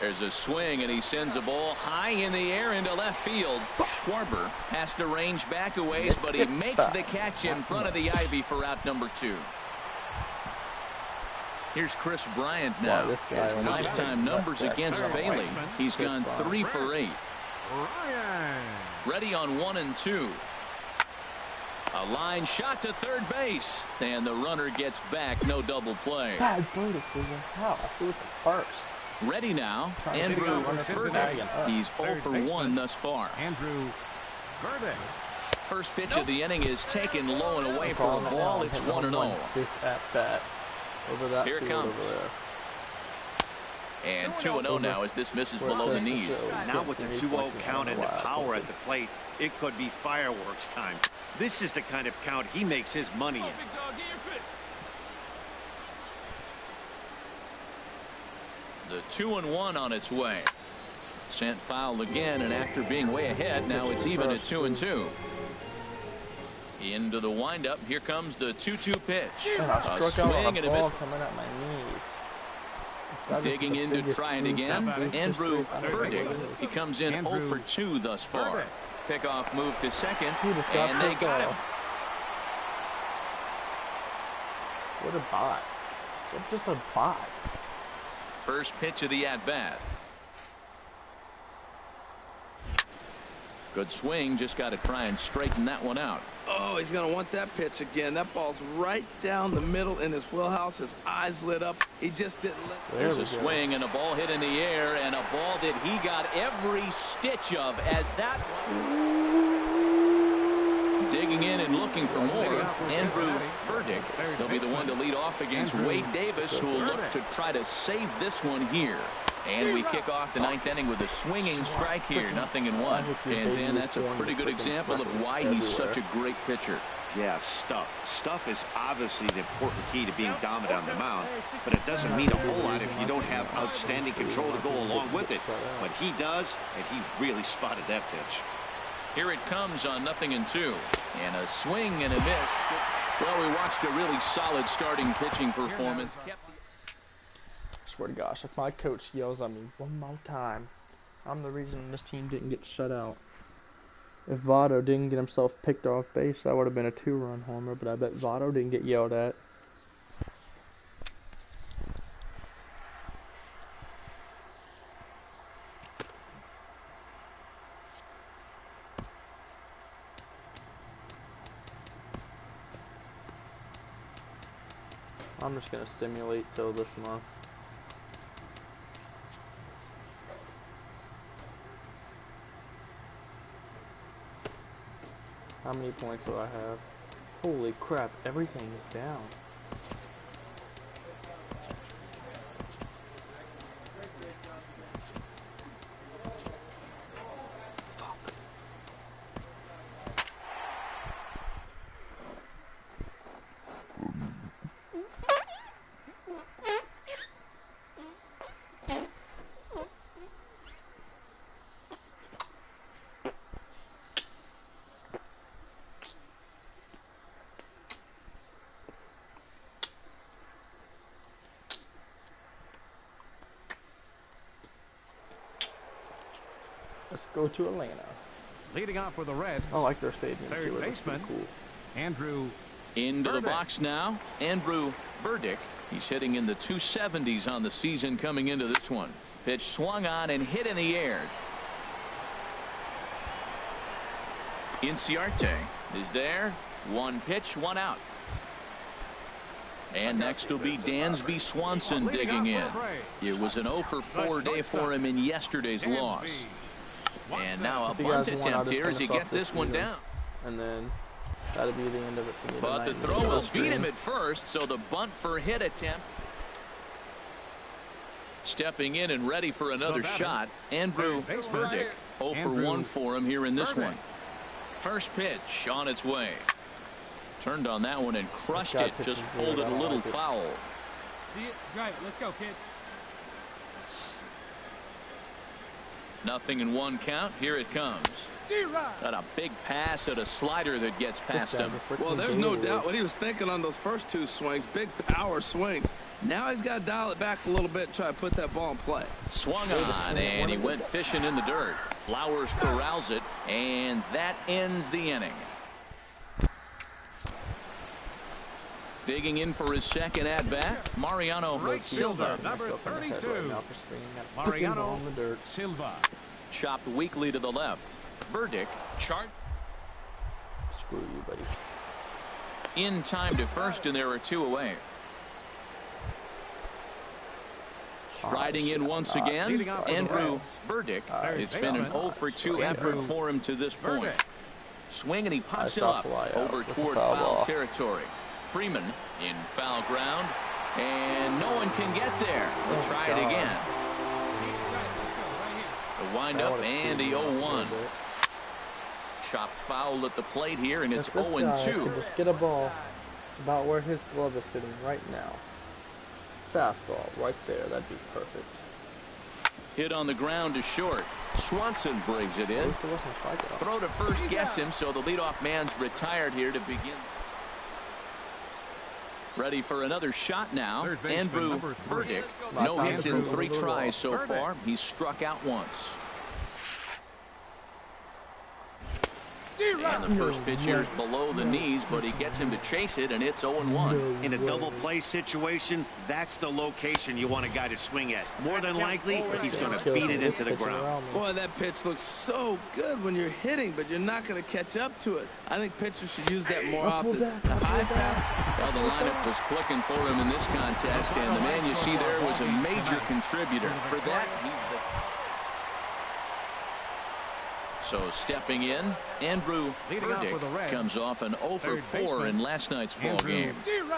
There's a swing, and he sends a ball high in the air into left field. Schwarber has to range back a ways, but he makes the catch in front of the ivy for out number 2. Here's Chris Bryant now. His lifetime numbers against Bailey. He's gone 3 for 8. Ready on 1 and 2. A line shot to third base, and the runner gets back. No double play. Bad play decision. How? Who was the first? Ready now, Andrew Burdick. He's 0 for 1 thus far. Andrew Burdick. First pitch of the inning is taken low and away for a ball. It's 1-0. This at bat over that. Here it comes. Over there. And 2-0 now as this misses below the knees. Now with the 2-0 count and the power at the plate, it could be fireworks time. This is the kind of count he makes his money in. The 2-1 on its way. Sent foul again, and after being way ahead, now it's even at 2-2. Into the windup. Here comes the 2-2 pitch. A swing and a miss. Coming at my knees. Digging in to try it again. Andrew Burdick. He comes in 0 for 2 thus far. Pickoff move to second, and they got him. What a bot. What just a bot. First pitch of the at-bat. Good swing, just got to try and straighten that one out. Oh, he's going to want that pitch again. That ball's right down the middle in his wheelhouse. His eyes lit up. He just didn't let. There's a swing and a ball hit in the air, and a ball that he got every stitch of as that one. Digging in and looking for more, Andrew Burdick. He'll be the one to lead off against Wade Davis, who will look to try to save this one here. And we kick off the ninth inning with a swinging strike here, 0-1. And then that's a pretty good example of why he's such a great pitcher. Yeah, stuff. Stuff is obviously the important key to being dominant on the mound, but it doesn't mean a whole lot if you don't have outstanding control to go along with it. But he does, and he really spotted that pitch. Here it comes on 0-2. And a swing and a miss. Well, we watched a really solid starting pitching performance. Swear to gosh, if my coach yells at me one more time, I'm the reason this team didn't get shut out. If Votto didn't get himself picked off base, that would have been a 2-run homer, but I bet Votto didn't get yelled at. I'm just going to simulate till this month. How many points do I have? Holy crap, everything is down. Let's go to Atlanta. Leading off for the Reds. I like their stadium Third too. It looks baseman, pretty cool. Andrew Into the Burdick. box now, Andrew Burdick. He's hitting in the 270s on the season coming into this one. Pitch swung on and hit in the air. Inciarte is there. One pitch, one out. And next will be Dansby Swanson digging in. It was an 0 for 4 day for him in yesterday's loss. And now a bunt attempt here as he gets this one down. And then that'll be the end of it for me. But the throw will beat him at first, so the bunt for hit attempt. Stepping in and ready for another shot, Andrew Burdick. 0 for 1 for him here in this one. First pitch on its way. Turned on that one and crushed it. Just pulled it a little foul. See it? Drive it. Let's go, kid. Nothing in one count. Here it comes. Got a big pass at a slider that gets past him. Well, there's no doubt what he was thinking on those first two swings. Big power swings. Now he's got to dial it back a little bit and try to put that ball in play. Swung on, and he went fishing in the dirt. Flowers corrals it, and that ends the inning. Digging in for his second at-bat, Mariano Silva. Number 32. Mariano Silva. Chopped weakly to the left. Burdick chart. Screw you, buddy. In time to first, and there are 2 away. Striding in once again, Andrew Burdick. It's been an 0 for 2 effort for him to this point. Swing, and he pops it up over toward foul territory. Freeman in foul ground, and no one can get there. We'll try it again. The windup and the 0-1. Chop foul at the plate here, and it's 0-2. Just get a ball about where his glove is sitting right now. Fastball right there. That'd be perfect. Hit on the ground to short. Swanson brings it in. Throw to first gets him, so the leadoff man's retired here to begin. Ready for another shot now. Andrew Burdick. No hits in 3 tries so far. He's struck out once. And the first pitch here is below the knees, but he gets him to chase it, and it's 0-1. In a double play situation, that's the location you want a guy to swing at. More than likely, he's going to beat it into the ground. Boy, that pitch looks so good when you're hitting, but you're not going to catch up to it. I think pitchers should use that more often. The high pass. Well, the lineup was clicking for him in this contest, and the man you see there was a major contributor. For that, he's the... So stepping in, Andrew Burdick comes off an 0 for 4 in last night's ball game.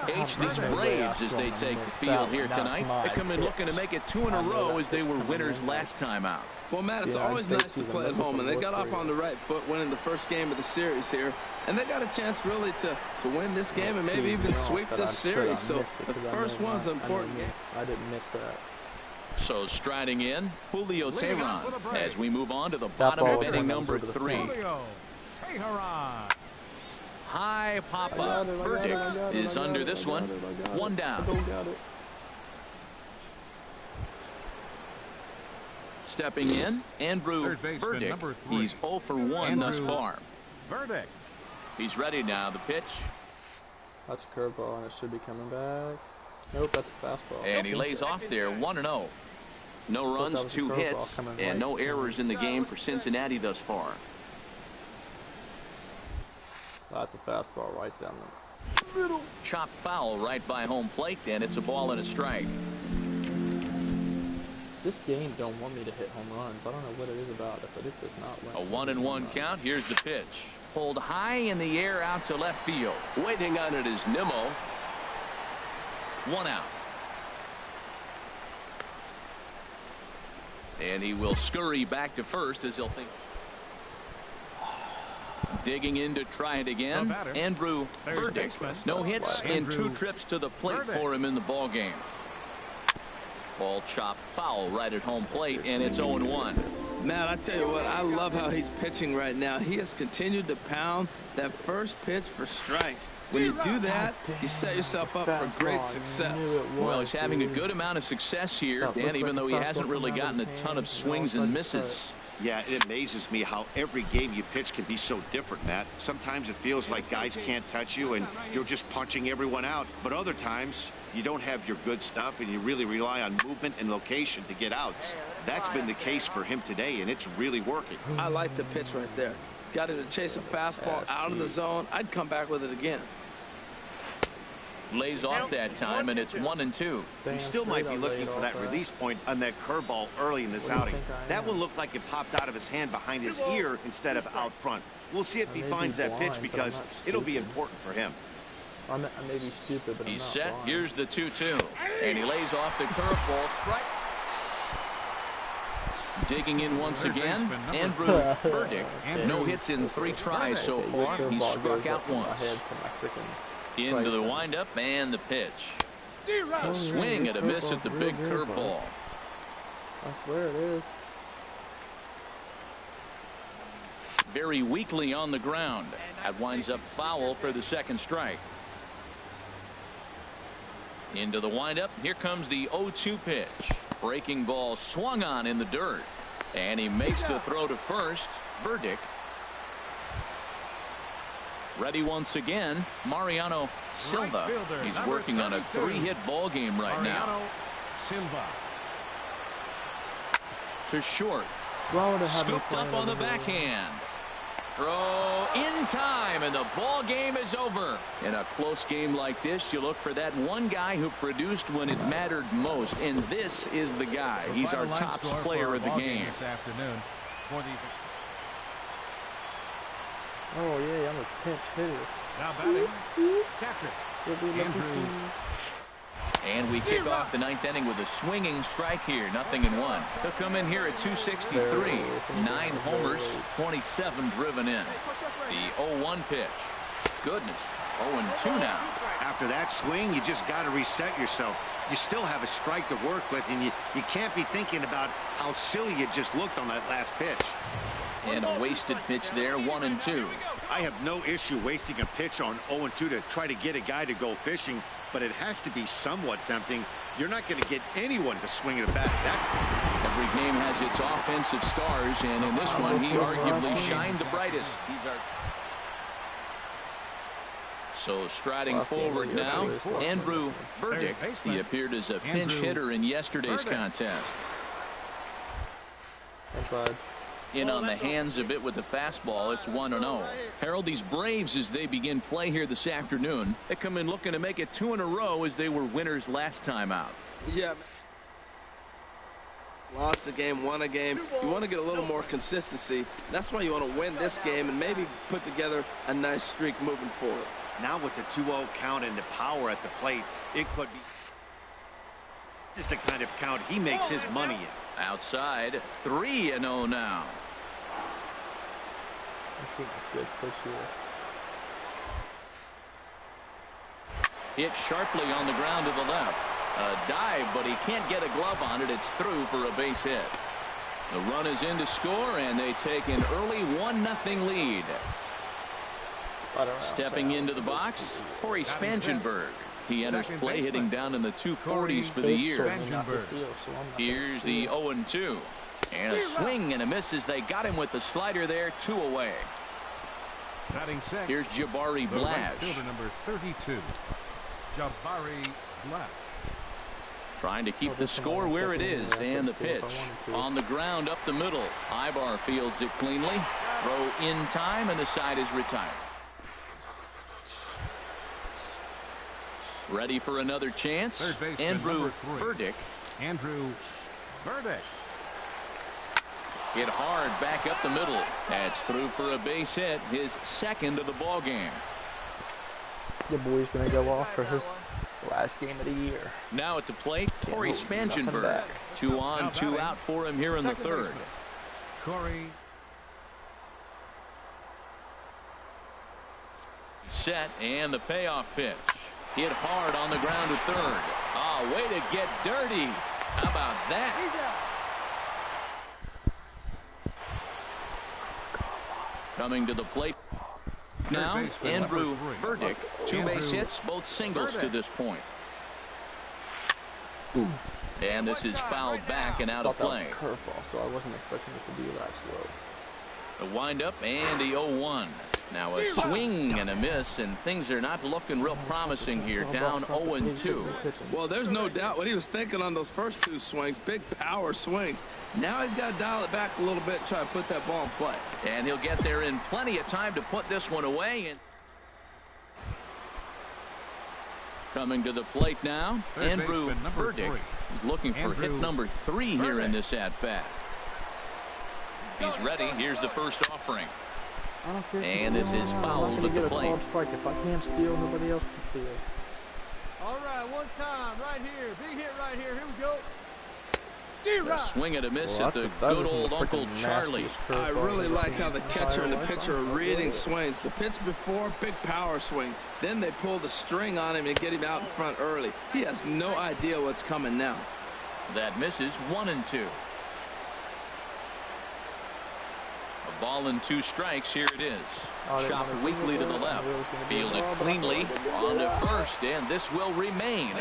H, these Braves, as they take the field here tonight, they come in looking to make it 2 in a row as they were winners last time out. Well, Matt, it's always nice to play at home, and they got off on the right foot winning the first game of the series here. And they got a chance really to win this game and maybe even sweep this series. So the first one's an important game. I didn't miss that. So striding in, Julio Teheran, as we move on to the bottom of inning number 3. High pop-up. Burdick is under this one. 1 down. Stepping in, Andrew Burdick. He's 0 for 1 thus far. Burdick. He's ready now. The pitch. That's a curveball, and it should be coming back. Nope, that's a fastball. And he lays off there, 1-0. No runs, 2 hits, and no errors in the game for Cincinnati thus far. That's a fastball right down the middle. Chop foul right by home plate, and it's a ball and a strike. This game don't want me to hit home runs. I don't know what it is about it, but it does not. A 1-1 count. Here's the pitch. Pulled high in the air out to left field. Waiting on it is Nimmo. 1 out. And he will scurry back to first as he'll think. Digging in to try it again. Andrew Burdick. No hits and 2 trips to the plate for him in the ball game. Ball chopped foul right at home plate, and it's 0-1. Matt, I tell you what, I love how he's pitching right now. He has continued to pound that first pitch for strikes. When you do that, you set yourself up for great success. Well, he's having a good amount of success here, Dan, even though he hasn't really gotten a ton of swings and misses. Yeah, it amazes me how every game you pitch can be so different, Matt. Sometimes it feels like guys can't touch you and you're just punching everyone out. But other times, you don't have your good stuff and you really rely on movement and location to get outs. That's been the case for him today, and it's really working. I like the pitch right there. Got him to chase a fastball out of the zone. I'd come back with it again. Lays off that time, and it's 1-2. He still might be looking for that release point on that curveball early in this outing. That will look like it popped out of his hand behind his ear instead of out front. We'll see if he finds that pitch because it'll be important for him. I may be stupid, but He's set. Here's the 2-2. And he lays off the curveball. Strike. Digging in once again, Andrew Burdick. No hits in 3 tries so far. He's struck out once. Into the windup and the pitch. A swing and a miss at the big curveball. I swear it is. Very weakly on the ground. That winds up foul for the second strike. Into the windup. Here comes the 0-2 pitch. Breaking ball swung on in the dirt. And he makes the throw to first. Burdick. Ready once again, Mariano Silva. He's working on a 3-hit ball game right now. Silva. To short. Scooped up on the backhand. Throw in time, and the ball game is over. In a close game like this, you look for that one guy who produced when it mattered most, and this is the guy. He's our top player of the game. This afternoon for the Oh yeah, I'm a pinch hitter. now batting, catcher Andrew. And we kick off the 9th inning with a swinging strike here. 0-1. He'll come in here at 263. 9 homers, 27 driven in. The 0-1 pitch. Goodness. 0-2 now. After that swing, you just got to reset yourself. You still have a strike to work with, and you can't be thinking about how silly you just looked on that last pitch. And a wasted pitch there, 1-2. I have no issue wasting a pitch on 0-2 to try to get a guy to go fishing, but it has to be somewhat tempting. You're not going to get anyone to swing at a bat. Every game has its offensive stars, and in this one, he arguably shined the brightest. So striding forward now, Andrew Burdick. He appeared as a pinch hitter in yesterday's contest. Thanks, bud. In on the hands a bit with the fastball. It's 1-0. Harold, these Braves, as they begin play here this afternoon, they come in looking to make it 2 in a row as they were winners last time out. Yeah. Lost a game, won a game. You want to get a little more consistency. That's why you want to win this game and maybe put together a nice streak moving forward. Now with the 2-0 count and the power at the plate, it could be just the kind of count he makes his money in. Outside, 3-0 now. I think a good push here. Hit sharply on the ground to the left. A dive, but he can't get a glove on it. It's through for a base hit. The run is in to score, and they take an early 1-0 lead. Stepping into the box, Corey Spangenberg. He enters play hitting down in the 240s for the year. Here's the 0-2. And a swing and a miss as they got him with the slider there, 2 away. Here's Jabari Blash. Fielder number 32, Jabari Blash. Trying to keep the score where it is, and the pitch. On the ground up the middle. Ibar fields it cleanly. Throw in time, and the side is retired. Ready for another chance. Andrew Burdick. Andrew Burdick. Hit hard back up the middle. That's through for a base hit, his second of the ball game. The boy's going to go off for his last game of the year. Now at the plate, Corey Spangenberg. 2 on, 2 out for him here in the third. Corey. Set, and the payoff pitch. Hit hard on the ground to third. Ah, way to get dirty. How about that? Coming to the plate now, Andrew Burdick. 2 base hits, both singles to this point. And this is fouled back and out of play. That was a curveball, so I wasn't expecting it to be that slow. A windup and the 0-1. Now a swing and a miss, and things are not looking real promising here. Down 0-2. Well, there's no doubt what he was thinking on those first two swings. Big power swings. Now he's got to dial it back a little bit and try to put that ball in play. And he'll get there in plenty of time to put this one away. And coming to the plate now, Andrew Burdick. He's looking for hit number 3 here in this at-bat. He's ready. Here's the first offering. I don't care. And this is fouled at the plate. If I can't steal, nobody else can steal. All right, one time, right here. Big hit right here. Here we go. A swing and a miss at the good old Uncle Charlie. I really like how the catcher and the pitcher are reading swings. The pitch before, big power swing. Then they pull the string on him and get him out in front early. He has no idea what's coming now. That misses 1-2. A ball and 2 strikes. Here it is. Chopped weakly to the left. Fielded cleanly on to first, and this will remain.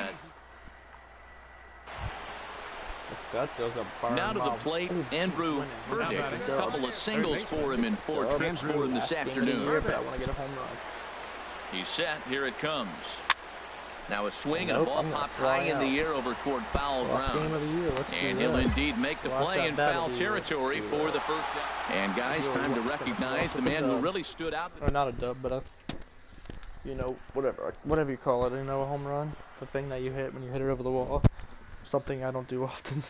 That does a burn. Now to the plate, Andrew Burdick. A couple of singles for him in 4 trips for him this afternoon. But I want to get a home run. He's set. Here it comes. Now a swing and a ball popped high in the air over toward foul ground. And he'll indeed make the play in foul territory for the first out. And guys, time to recognize the man who really stood out. Or not a dub, but you know, whatever you call it, you know, a home run. The thing that you hit when you hit it over the wall. Something I don't do often.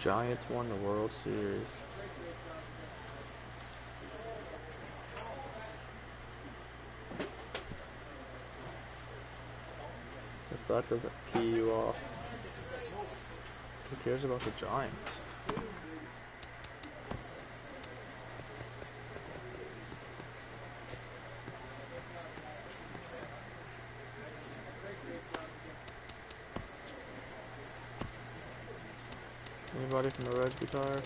Giants won the World Series. If that doesn't pee you off, who cares about the Giants? Anybody from the Reds retired?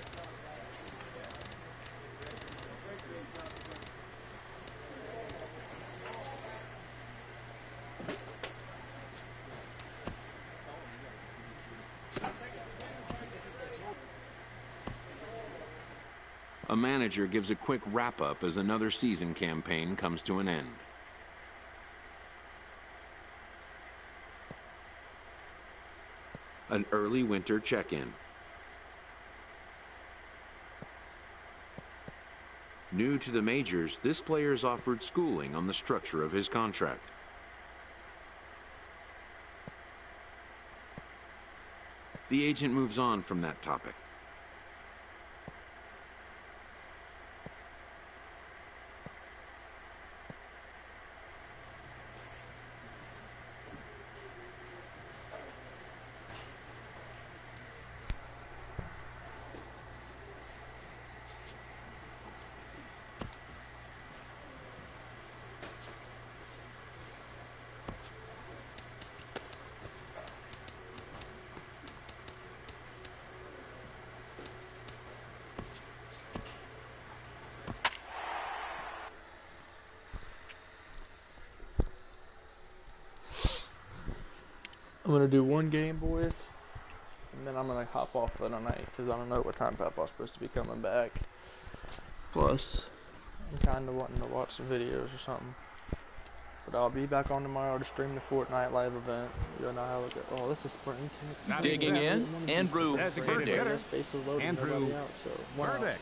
A manager gives a quick wrap-up as another season campaign comes to an end. An early winter check-in. New to the majors, this player is offered schooling on the structure of his contract. The agent moves on from that topic. I'm gonna do one game, boys, and then I'm gonna hop off for the night because I don't know what time Papa's supposed to be coming back. Plus, I'm kind of wanting to watch some videos or something. But I'll be back on tomorrow to stream the Fortnite live event. You know how it goes. Oh, this is spring. Digging in, Andrew Burdick. Andrew Burdick.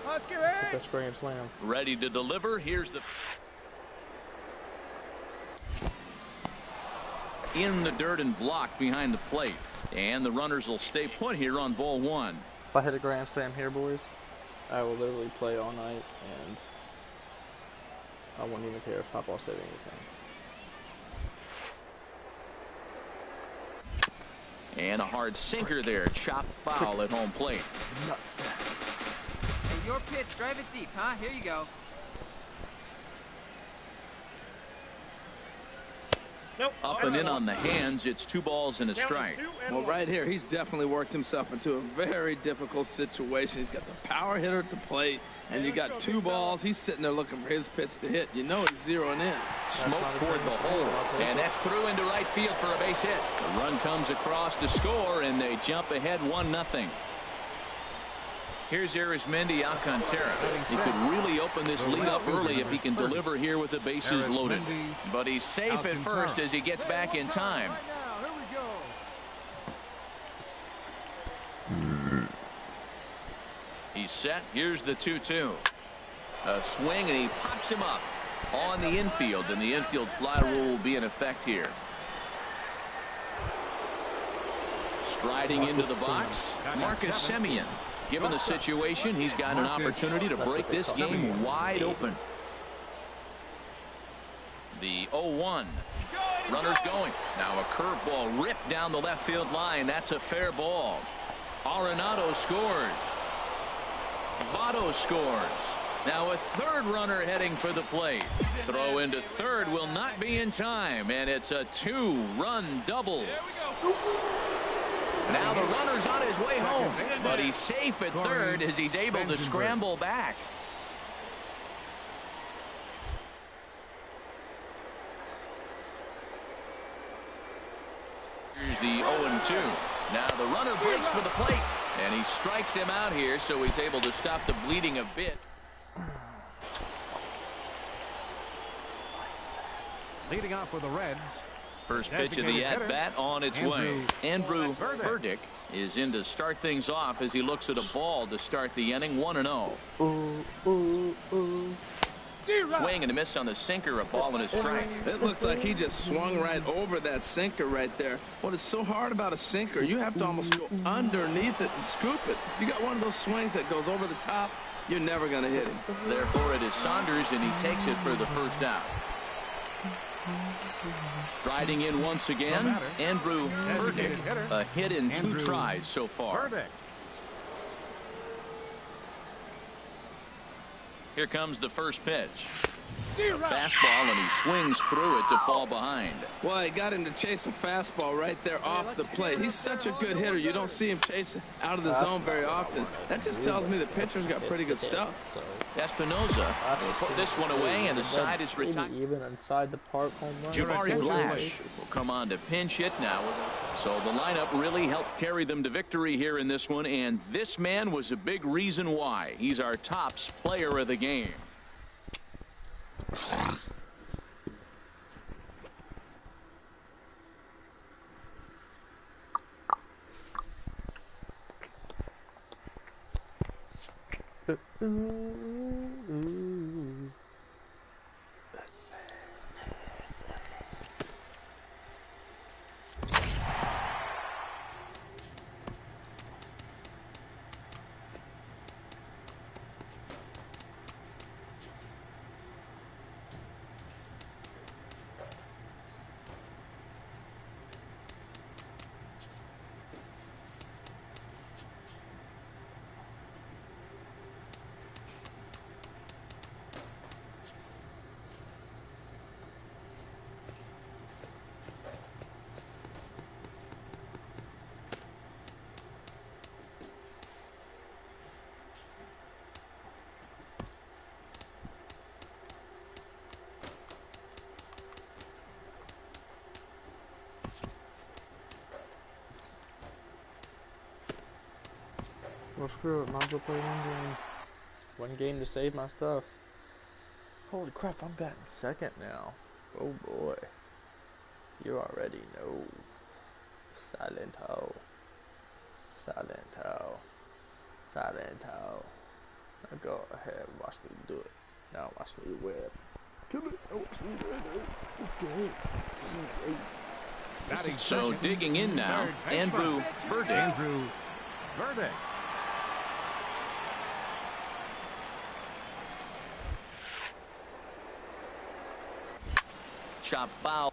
Let's get ready. That's grand slam. Ready to deliver. Here's the in the dirt and blocked behind the plate, and the runners will stay put here on ball 1. If I hit a grand slam here, boys, I will literally play all night, and I won't even care if Papa said anything. And a hard sinker there. Chopped foul at home plate. Hey, your pitch. Drive it deep, huh? Here you go. Nope. Up and in on the hands. It's 2 balls and a strike. Well, right here, he's definitely worked himself into a very difficult situation. He's got the power hitter at the plate, and you got 2 balls. He's sitting there looking for his pitch to hit. You know he's zeroing in. Smoke toward the hole, and that's through into right field for a base hit. The run comes across to score, and they jump ahead 1-0. Here's Arizmendi Alcantara. He could really open this lead up early if he can deliver here with the bases loaded. But he's safe at first as he gets back in time. He's set. Here's the 2-2. A swing, and he pops him up on the infield, and the infield fly rule will be in effect here. Striding into the box, Marcus Semien. Given the situation, he's got an opportunity to break this game wide open. The 0-1. Runners going. Now a curveball ripped down the left field line. That's a fair ball. Arenado scores. Votto scores. Now a third runner heading for the plate. Throw into third will not be in time, and it's a 2-run double. Now the runner's on his way home, but he's safe at third as he's able to scramble back. Here's the 0-2. Now the runner breaks for the plate, and he strikes him out here, so he's able to stop the bleeding a bit. Leading off for the Reds. First pitch of the at-bat on its way. Andrew Burdick is in to start things off as he looks at a ball to start the inning. 1-0. Swing and a miss on the sinker, a ball and a strike. It looks like he just swung right over that sinker right there. What is so hard about a sinker, you have to almost go underneath it and scoop it. If you got one of those swings that goes over the top, you're never going to hit him. Therefore, it is Saunders, and he takes it for the first out. Striding in once again, Andrew Burdick, a hit in 2 tries so far. Here comes the first pitch. A fastball, and he swings through it to fall behind. Well, he got him to chase a fastball right there off the plate. He's such a good hitter. You don't see him chasing out of the zone very often. That just tells me the pitcher's got pretty good stuff. Espinoza put this one away, and the side is retired. Even inside the park home run. Jabari Blash will come on to pinch hit now. So the lineup really helped carry them to victory here in this one, and this man was a big reason why. He's our tops player of the game. Well, screw it. Might as well play one game. One game to save my stuff. Holy crap, I'm batting second now. Oh boy. You already know. Silent-o. Silent-o. Silent-o. Now go ahead, watch me do it. Now watch me whip. Come on, watch me do it. Okay. So digging in now, Andrew Burdick. Chop foul.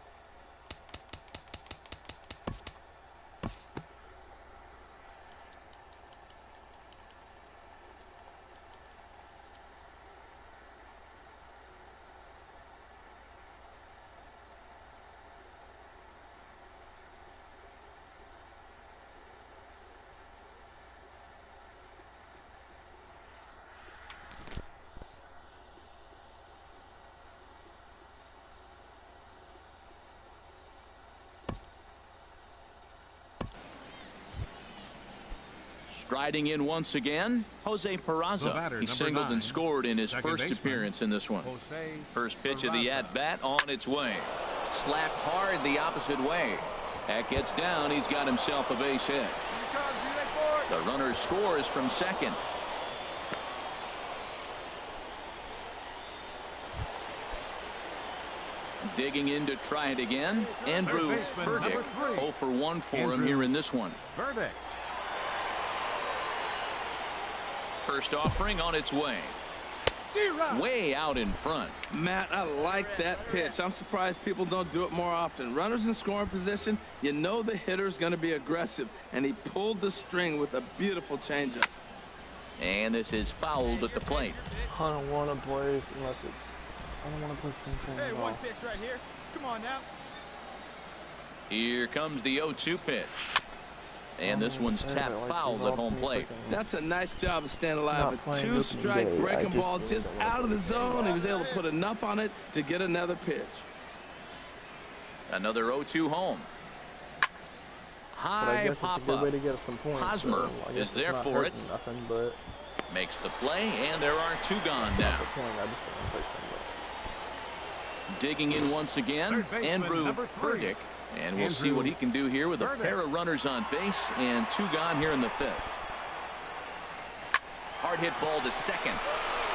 Striding in once again, Jose Peraza. He singled and scored in his first appearance in this one. First pitch of the at-bat on its way. Slapped hard the opposite way. That gets down. He's got himself a base hit. The runner scores from second. Digging in to try it again, Andrew Burdick. 0 for 1 for him here in this one. First offering on its way. Way out in front. Matt, I like that pitch. I'm surprised people don't do it more often. Runners in scoring position, you know the hitter's going to be aggressive, and he pulled the string with a beautiful changeup. And this is fouled at the plate. I don't want to play unless it's. I don't want to play spring training. Hey, one pitch right here. Come on now. Here comes the 0-2 pitch. And this one's tapped foul at home plate. That's a nice job of staying alive. A two-strike breaking ball just out of the zone. He was able to put enough on it to get another pitch. Another 0-2 home. High pop-up. Hosmer is there for it. Nothing, but makes the play, and there are 2 gone now. Digging in once again, Andrew Burdick. And we'll see what he can do here with a pair of runners on base and 2 gone here in the 5th. Hard hit ball to second.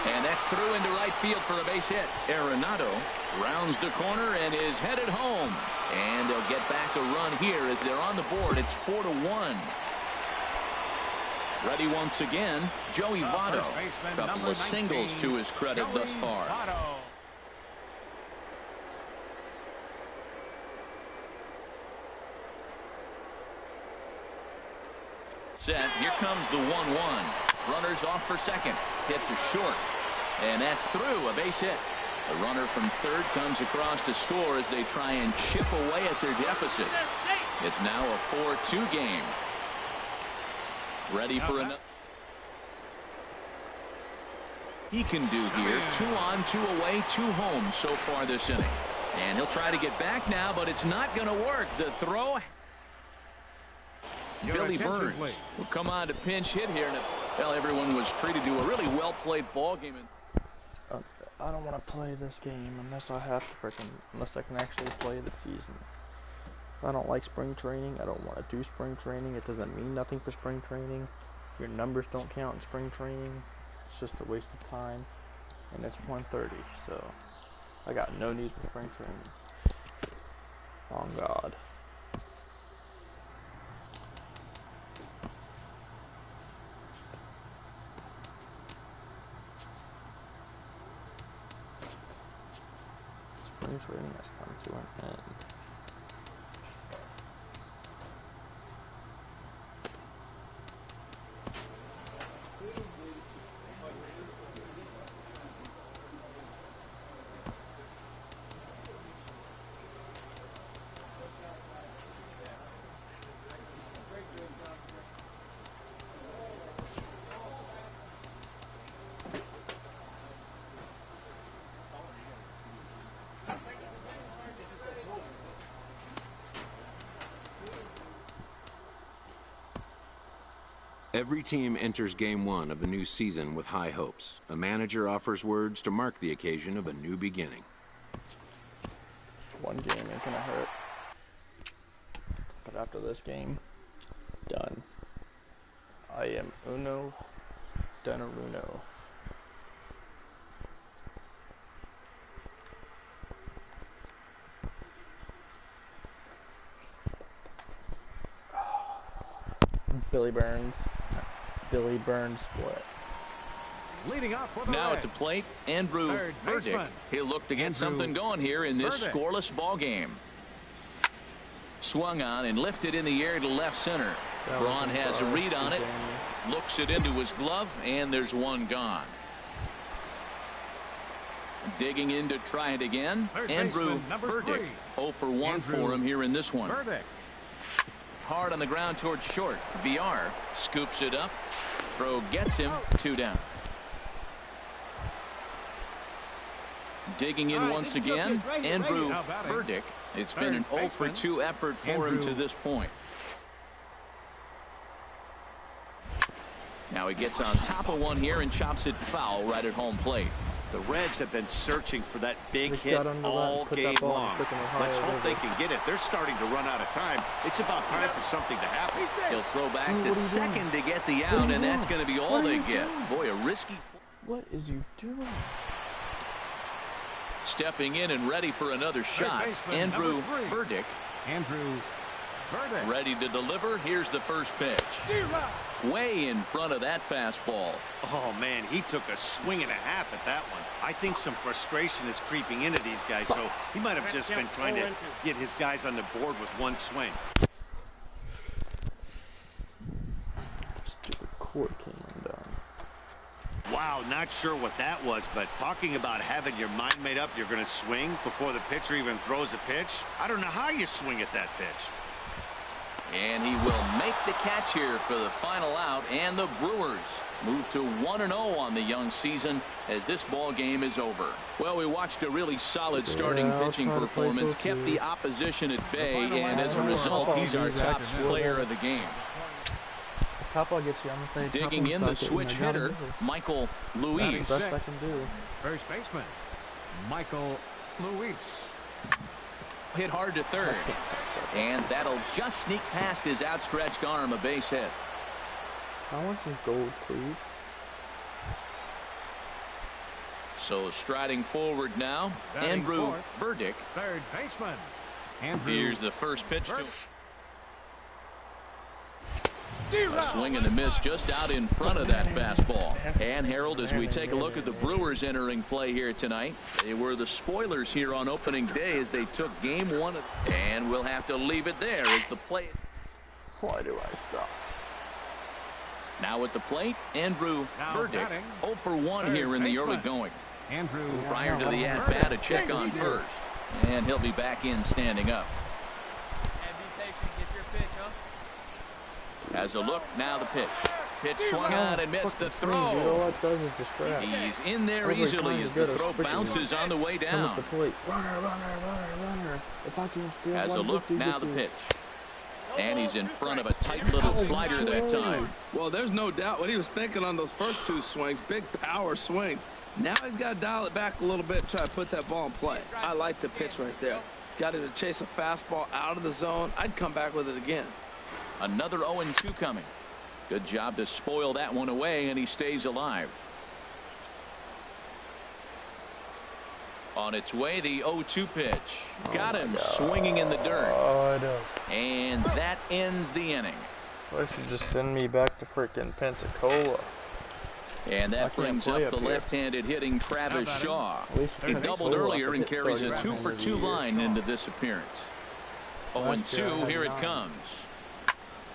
And that's through into right field for a base hit. Arenado rounds the corner and is headed home. And they'll get back a run here as they're on the board. It's 4-1. Ready once again, Joey Votto. Couple of singles to his credit thus far. Set. Here comes the 1-1. Runners off for second. Hit to short. And that's through. A base hit. The runner from third comes across to score as they try and chip away at their deficit. It's now a 4-2 game. Ready for another. He can do here. 2 on, 2 away, 2 home so far this inning. And he'll try to get back now, but it's not going to work. The throw. Billy Burns will come on to pinch hit here. And well, everyone was treated to a really well-played ball game. I don't want to play this game unless I have to unless I can actually play the season. I don't like spring training. I don't want to do spring training. It doesn't mean nothing for spring training. Your numbers don't count in spring training. It's just a waste of time. And it's 1:30, so I got no need for spring training. Oh God. Spring training has come to an end. Every team enters game 1 of a new season with high hopes. A manager offers words to mark the occasion of a new beginning. One game ain't gonna hurt. But after this game, done. I am uno donaruno. Billy Burns split. Leading off for the now Reds. At the plate, Andrew Burdick. He'll look to get something going here in this scoreless ball game. Swung on and lifted in the air to left center. Braun has a read on it. Looks it into his glove, and there's one gone. Digging in to try it again, Andrew Burdick. 0 for 1 for him here in this one. Burdick. Hard on the ground towards short. VR scoops it up. Throw gets him. 2 down. Digging in once again, Andrew Burdick. It's been an 0 for 2 effort for him to this point. Now he gets on top of one here and chops it foul right at home plate. The Reds have been searching for that big hit all game long. Let's hope they can get it. They're starting to run out of time. It's about time for something to happen. He'll throw back to second to get the out, and that's going to be all they get. Boy, a risky. What is you doing? Stepping in and ready for another shot, Andrew Burdick. Ready to deliver. Here's the first pitch. Way in front of that fastball. Oh, man, he took a swing and a half at that one. I think some frustration is creeping into these guys, so he might have just been trying to get his guys on the board with one swing. Stupid cord came undone. Wow, not sure what that was, but talking about having your mind made up you're going to swing before the pitcher even throws a pitch, I don't know how you swing at that pitch. And he will make the catch here for the final out, and the Brewers move to 1-0 on the young season as this ball game is over. Well, we watched a really solid starting pitching performance, kept the opposition at bay, and as a result, he's our top player of the game. Papa gets you. I'm gonna say digging in the switch hitter, Michael Luis. Best I can do. First baseman, Michael Luis. Hit hard to third, and that'll just sneak past his outstretched arm, a base hit. I want some gold, please. So striding forward now, Andrew Burdick. Third baseman, Here's the first pitch to a swing and a miss just out in front of that fastball. And Harold, as we take a look at the Brewers entering play here tonight, they were the spoilers here on opening day as they took game one. And we'll have to leave it there as the play. Why do I suck? Now at the plate, Andrew Burdick. 0 for 1 here in the early going. Prior to the at-bat, a check on first. And he'll be back in standing up. As a look, now the pitch. Pitch swung on and missed the throw. All it does is distract. He's in there easily as the throw bounces on the way down. Runner. If I can steal As a look, now the pitch. And he's in front of a tight little slider that time. Well, there's no doubt what he was thinking on those first two swings. Big power swings. Now he's got to dial it back a little bit and try to put that ball in play. I like the pitch right there. Got it to chase a fastball out of the zone. I'd come back with it again. Another 0-2 coming. Good job to spoil that one away, and he stays alive. On its way, the 0-2 pitch. Got him swinging in the dirt. And that ends the inning. Why should just send me back to frickin' Pensacola? And that brings up the left-handed hitting Travis Shaw. He doubled earlier and carries a 2-for-2 line into this appearance. 0-2, here it comes.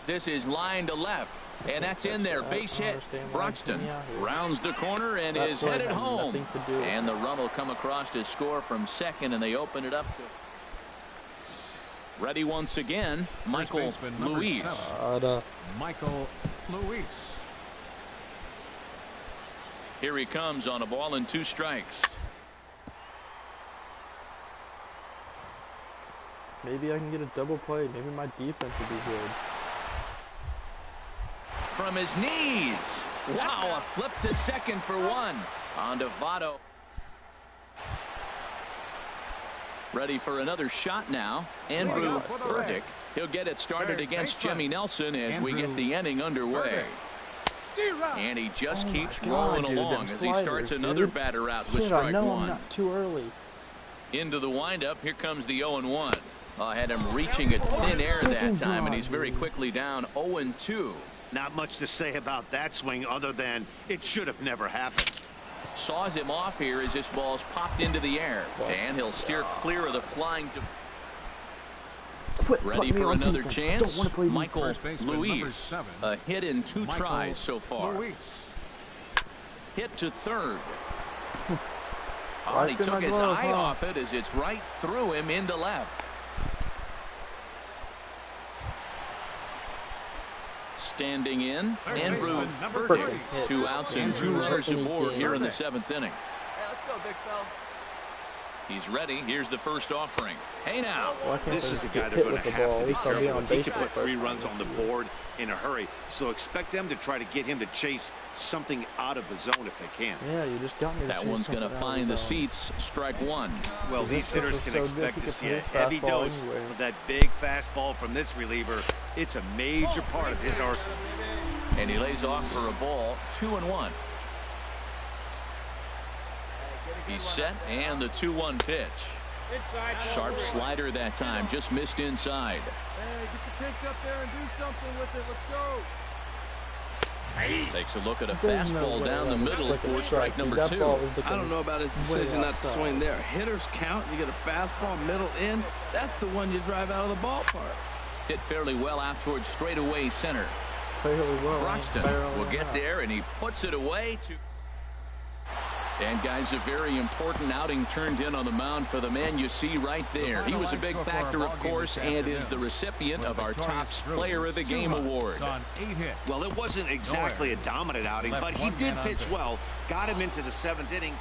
This is line to left, and that's in there. Base hit. Broxton rounds the corner and is headed home. And the run will come across to score from second, and they open it up to. Ready once again, Michael Luis. Michael Luis. Here he comes on a ball and 2 strikes. Maybe I can get a double play. Maybe my defense will be good. From his knees. Wow, a flip to second for 1. On to Votto. Ready for another shot now. Andrew Burdick. He'll get it started against Jimmy Nelson as we get the inning underway. And he just keeps rolling along as he starts another batter out with strike 1. I'm not too early. Into the windup. Here comes the 0-1. I had him reaching at thin air that time, and he's very quickly down 0-2. Not much to say about that swing other than it should have never happened. Saws him off here as this ball's popped into the air. And he'll steer clear of the flying. Ready for another chance. Michael Luis. A hit in 2 tries so far. Hit to third. He took his eye off it as it's right through him into left. Standing in, Andrew Burdick. 2 outs and 2 runners aboard here in the 7th inning. Hey, let's go, big fella. He's ready. Here's the first offering. Hey now. Well, This is the guy they're going to have to be careful. He can put 3 runs on the board in a hurry. So expect them to try to get him to chase something out of the zone if they can. Yeah, you just got me to That one's going to find the seats. Strike one. Well, these hitters can expect to see a heavy dose of that big fastball from this reliever. It's a major part of his arsenal. And he lays off for a ball. 2-1. He's set, and the 2-1 pitch. Sharp slider that time, just missed inside. Hey, get your pitch up there and do something with it. Let's go. Takes a look at a fastball down the middle for strike number 2. I don't know about his decision not to swing there. Hitters count. You get a fastball middle in. That's the one you drive out of the ballpark. Hit fairly well out towards straightaway center. Broxton will get there, and he puts it away. And guys, a very important outing turned in on the mound for the man you see right there. He was a big factor, of course, and is the recipient of our top player of the game award. Well, it wasn't exactly a dominant outing, but he did pitch well. Got him into the 7th inning.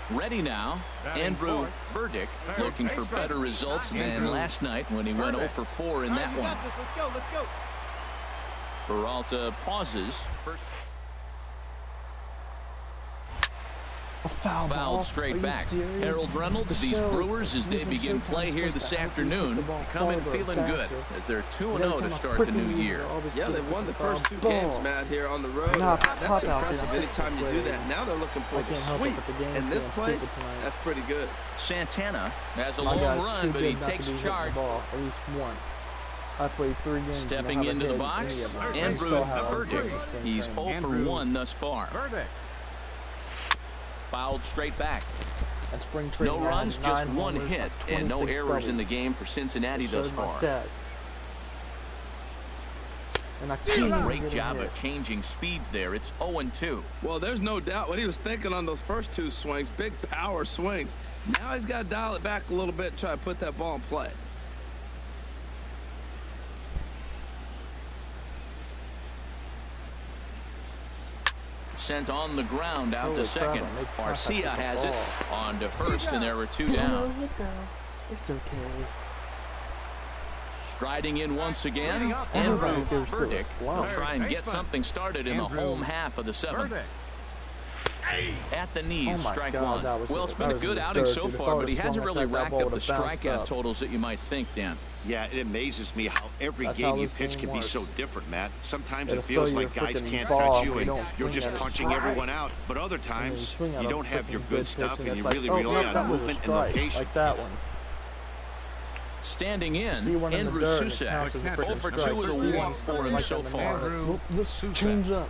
Ready now, Andrew Burdick, looking for better results than last night when he went 0 for 4 in that one. Let's go, let's go. Peralta pauses. First. Fouled straight back. Harold Reynolds, these Brewers, as they begin play here this afternoon, come in feeling good as they're 2-0 to start the new year. Yeah, they've won the first 2 games, Matt, here on the road. That's impressive anytime you do that. Now they're looking for the sweep. In this place, that's pretty good. Santana has a long run, but he takes charge. At least once. I played 3 games. Stepping into the box, Andrew Burdick. He's 0 for 1 thus far. Fouled straight back. No runs, just 1 hit, and no errors in the game for Cincinnati thus far. Great job of changing speeds there. It's 0-2. Well, there's no doubt what he was thinking on those first 2 swings. Big power swings. Now he's got to dial it back a little bit and try to put that ball in play. Sent on the ground out to second. Garcia has it on to first, and there were 2 down. It's okay. Striding in once again, Andrew Burdick will try and get something started in the home half of the 7th. At the knees, strike 1. Well, it's been a good outing so far, but he hasn't really racked up the strikeout totals that you might think, Dan. Yeah, it amazes me how every game you pitch can be so different, Matt. Sometimes it feels like guys can't touch you and you're just punching everyone out. But other times, you don't have your good stuff and you really rely on movement and location. Like that one. Standing in, Andrew Susak, 0 for 2 with a walk for him so far. Let's change up.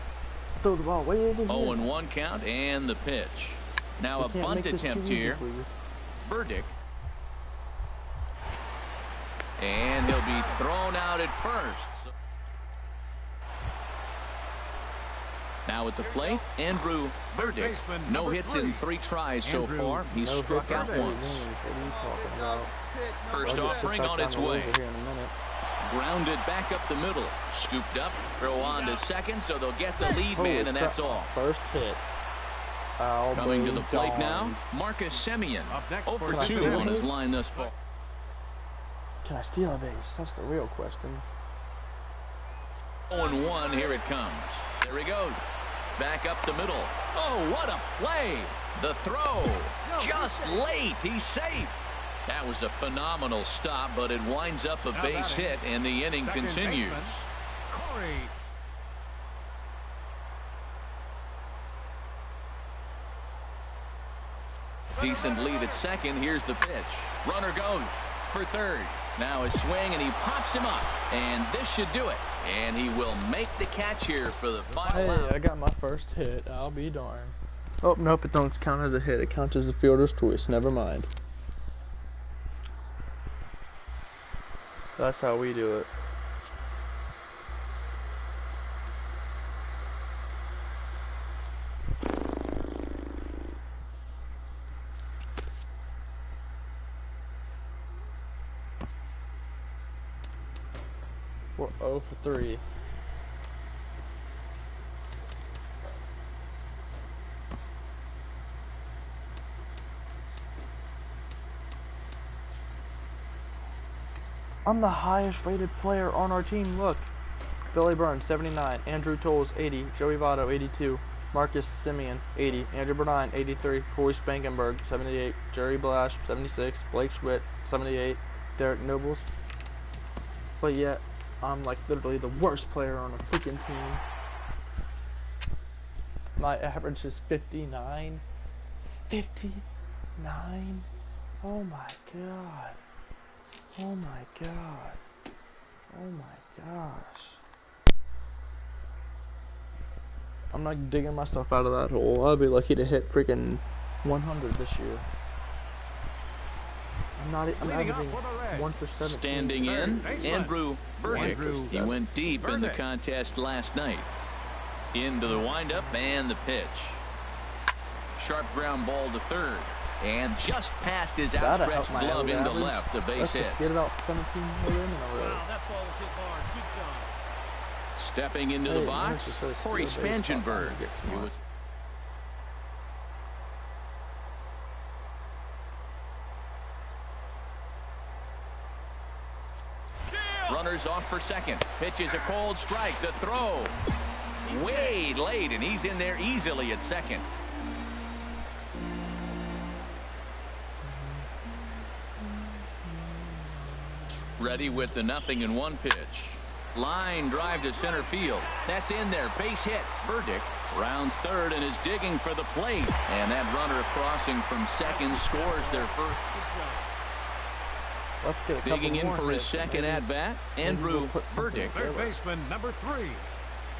Throw the ball way over here. 0-1 count and the pitch. Now a bunt attempt here. Burdick. And he'll be thrown out at first. Now at the plate, Andrew Burdick. No hits in 3 tries so far. He's struck out once. First offering on its way. Grounded back up the middle. Scooped up. Throw on to second, so they'll get the lead man, and that's all. First hit. Coming to the plate now, Marcus Semien. 0 for 2 on his line thus far. Can I steal a base? That's the real question. 0-1, here it comes. There he goes. Back up the middle. Oh, what a play. The throw. Just late. He's safe. That was a phenomenal stop, but it winds up a base hit, and the inning continues. Decent lead at second. Here's the pitch. Runner goes for third. Now a swing, and he pops him up. And this should do it. And he will make the catch here for the final out. I got my first hit. I'll be darned. Oh, nope, it don't count as a hit. It counts as a fielder's choice. Never mind. That's how we do it. We're 0 for 3. I'm the highest rated player on our team. Look. Billy Burns, 79. Andrew Tolles, 80. Joey Votto, 82. Marcus Simeon, 80. Andrew Burdine, 83. Corey Spangenberg, 78. Jerry Blash, 76. Blake Schwitt, 78. Derek Nobles. But yet, I'm like literally the worst player on a freaking team. My average is 59. 59? Oh my god. Oh my god. Oh my gosh. I'm not digging myself out of that hole. I'll be lucky to hit freaking 100 this year. I'm averaging 1 for 17. Standing in, Andrew Burdick. He went deep in the contest last night. Into the windup and the pitch. Sharp ground ball to third. And just past his outstretched glove into left, the base hit. Let's get about 17 more in a row. Wow, that ball was hit hard. Good job. Stepping into the box, Corey Spangenberg. Runners off for second. Pitch is a cold strike. The throw. Way late, and he's in there easily at second. Ready with the 0-1 pitch. Line drive to center field. That's in there. Base hit. Burdick rounds third and is digging for the plate. And that runner crossing from second scores their first. Let's get a digging in for his hits, second at bat. Andrew Burdick. Third baseman number 3,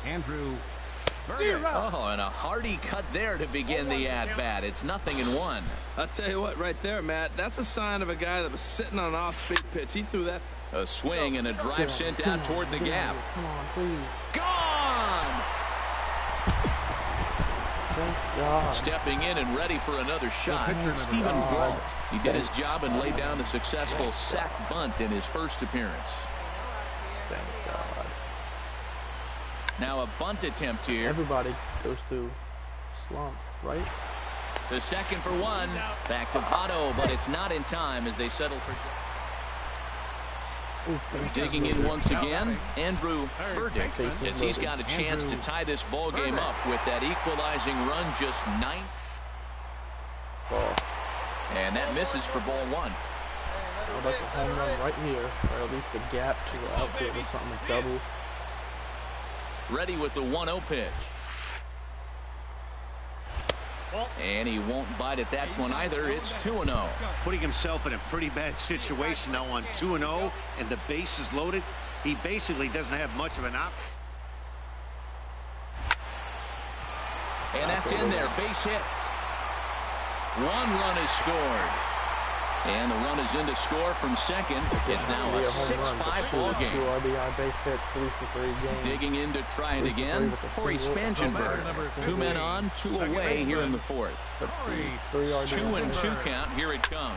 Andrew Burdick. Oh, and a hearty cut there to begin the at bat. It's 0-1. I'll tell you what, right there, Matt, that's a sign of a guy that was sitting on an off-speed pitch. He threw that. A swing and a drive sent out toward the gap. Come on, please. Gone! Thank God. Stepping in and ready for another shot, Stephen Brault. He did his job and laid down a successful sac bunt in his first appearance. Thank God. Now a bunt attempt here. Everybody goes through slumps, right? To second for one. Back to Votto, but it's not in time as they settle for. Digging in once again, Andrew Burdick, as he's got a chance to tie this ball game up with that equalizing run just 9. And that misses for ball 1. Oh, that's a home run right here, or at least the gap to the outfield or something double. Ready with the 1-0 pitch. And he won't bite at that one either. It's 2-0. Putting himself in a pretty bad situation now on 2-0, and the base is loaded. He basically doesn't have much of an option. And that's in there. Base hit. 1 run is scored. And the run is in to score from second. It's now a 6-5 ball game. 2 RBI base hit, 3 for 3 game. Digging in to try it again. Corey Spangenberg. 2 men on, 2 away here in the fourth. 2-2 count. Here it comes.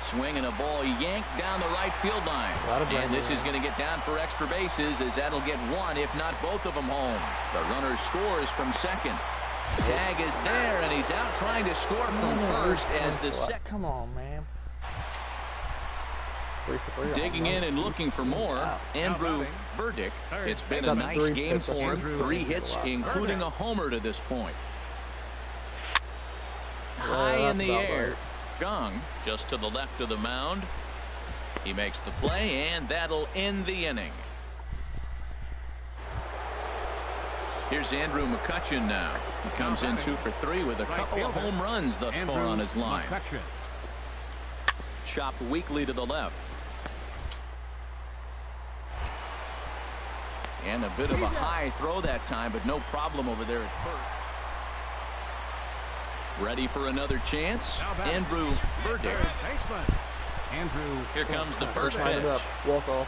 Swinging a ball yanked down the right field line. And this is going to get down for extra bases as that'll get 1, if not both of them, home. The runner scores from second. Tag is there, and he's out trying to score from first as the second. Come on, man. Digging in and looking for more, Andrew Burdick. It's been a nice game for him. 3 hits, including a homer to this point. High in the air. Gong just to the left of the mound. He makes the play, and that'll end the inning. Here's Andrew McCutchen now. He comes in 2 for 3 with a couple of home runs thus far on his line. Chopped weakly to the left. And a bit of a high throw that time, but no problem over there at first. Ready for another chance. Andrew Burdick. Here comes the first pitch. Walk off.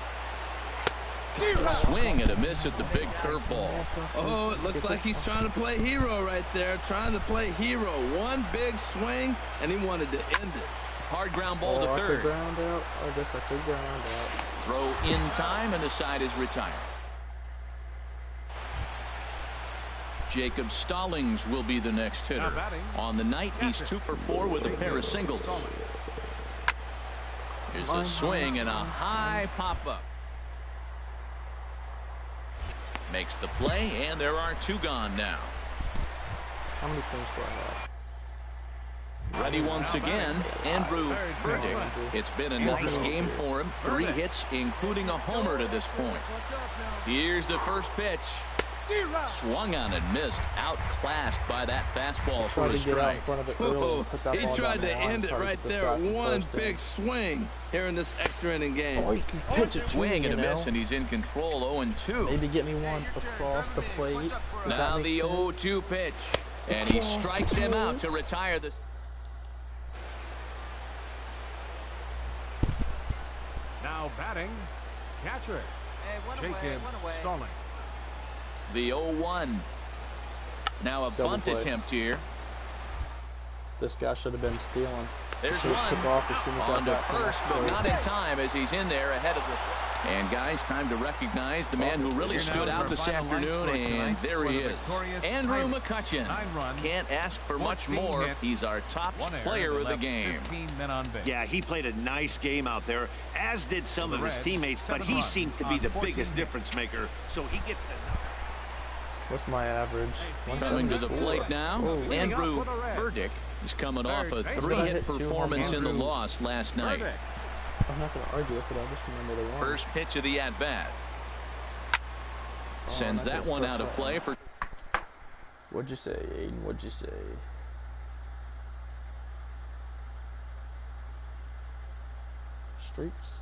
A swing and a miss at the big curveball. Oh, it looks like he's trying to play hero right there. Trying to play hero. 1 big swing, and he wanted to end it. Hard ground ball to third. I guess I could ground out. Throw in time, and the side is retired. Jacob Stallings will be the next hitter. On the night, he's 2 for 4 with a pair of singles. Here's a swing and a high pop-up. Makes the play, and there are 2 gone now. How many things do I have? Ready once again, Andrew Burdick. It's been a nice game for him. 3 hits, including a homer to this point. Here's the first pitch. Swung on and missed. Outclassed by that fastball for a strike. He tried to end it right there. One big swing here in this extra inning game. Oh, you can pitch a swing and a miss, and he's in control. 0-2. Maybe get me one across the plate. Now the 0-2 pitch, and he strikes him out to retire this. Now batting, catcher. Jacob Stalling. The 0-1. Now a bunt attempt here. This guy should have been stealing. There's one. On to first, but not in time as he's in there ahead of the. And guys, time to recognize the man who really stood out this afternoon, and there he is. Andrew McCutchen. Can't ask for much more. He's our top player of the game. Yeah, he played a nice game out there, as did some of his teammates, but he seemed to be the biggest difference maker, so he gets the. What's my average? Coming to the plate now, Andrew Burdick is coming off a 3-hit performance in the loss last night. I'm not going to argue with it. I just remember the one. First pitch of the at-bat. Sends that one out of play for. What'd you say, Aiden? What'd you say? Streaks?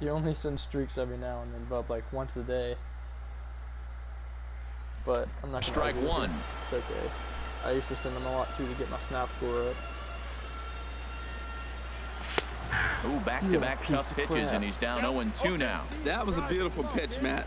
You only send streaks every now and then, but like once a day. But I'm not gonna strike one. It's okay. I used to send them a lot too to get my snap score up. Ooh, back-to-back tough pitches, and he's down 0-2 now. That was a beautiful pitch, Matt.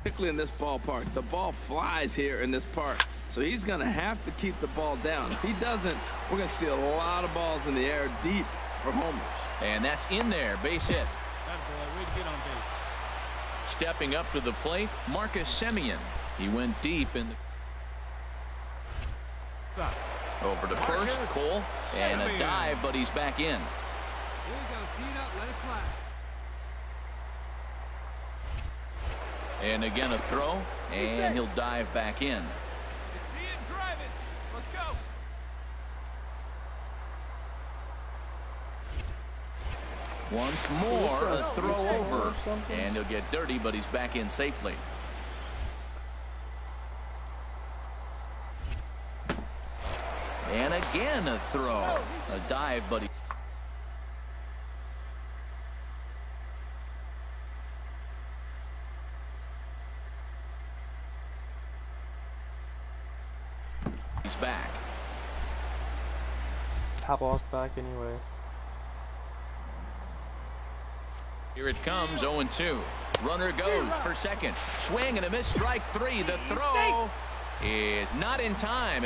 Particularly in this ballpark, the ball flies here in this park, so he's going to have to keep the ball down. If he doesn't, we're going to see a lot of balls in the air deep for homers. And that's in there, base hit. Stepping up to the plate, Marcus Semien. He went deep in the. Over to first, Cole, and a dive, but he's back in. And again a throw, and he'll dive back in. Once more, a throw over, and he'll get dirty, but he's back in safely. And again a throw, a dive, but he's back. Papaw's back anyway. Here it comes, 0-2. Runner goes for second. Swing and a miss, strike 3. The throw is not in time.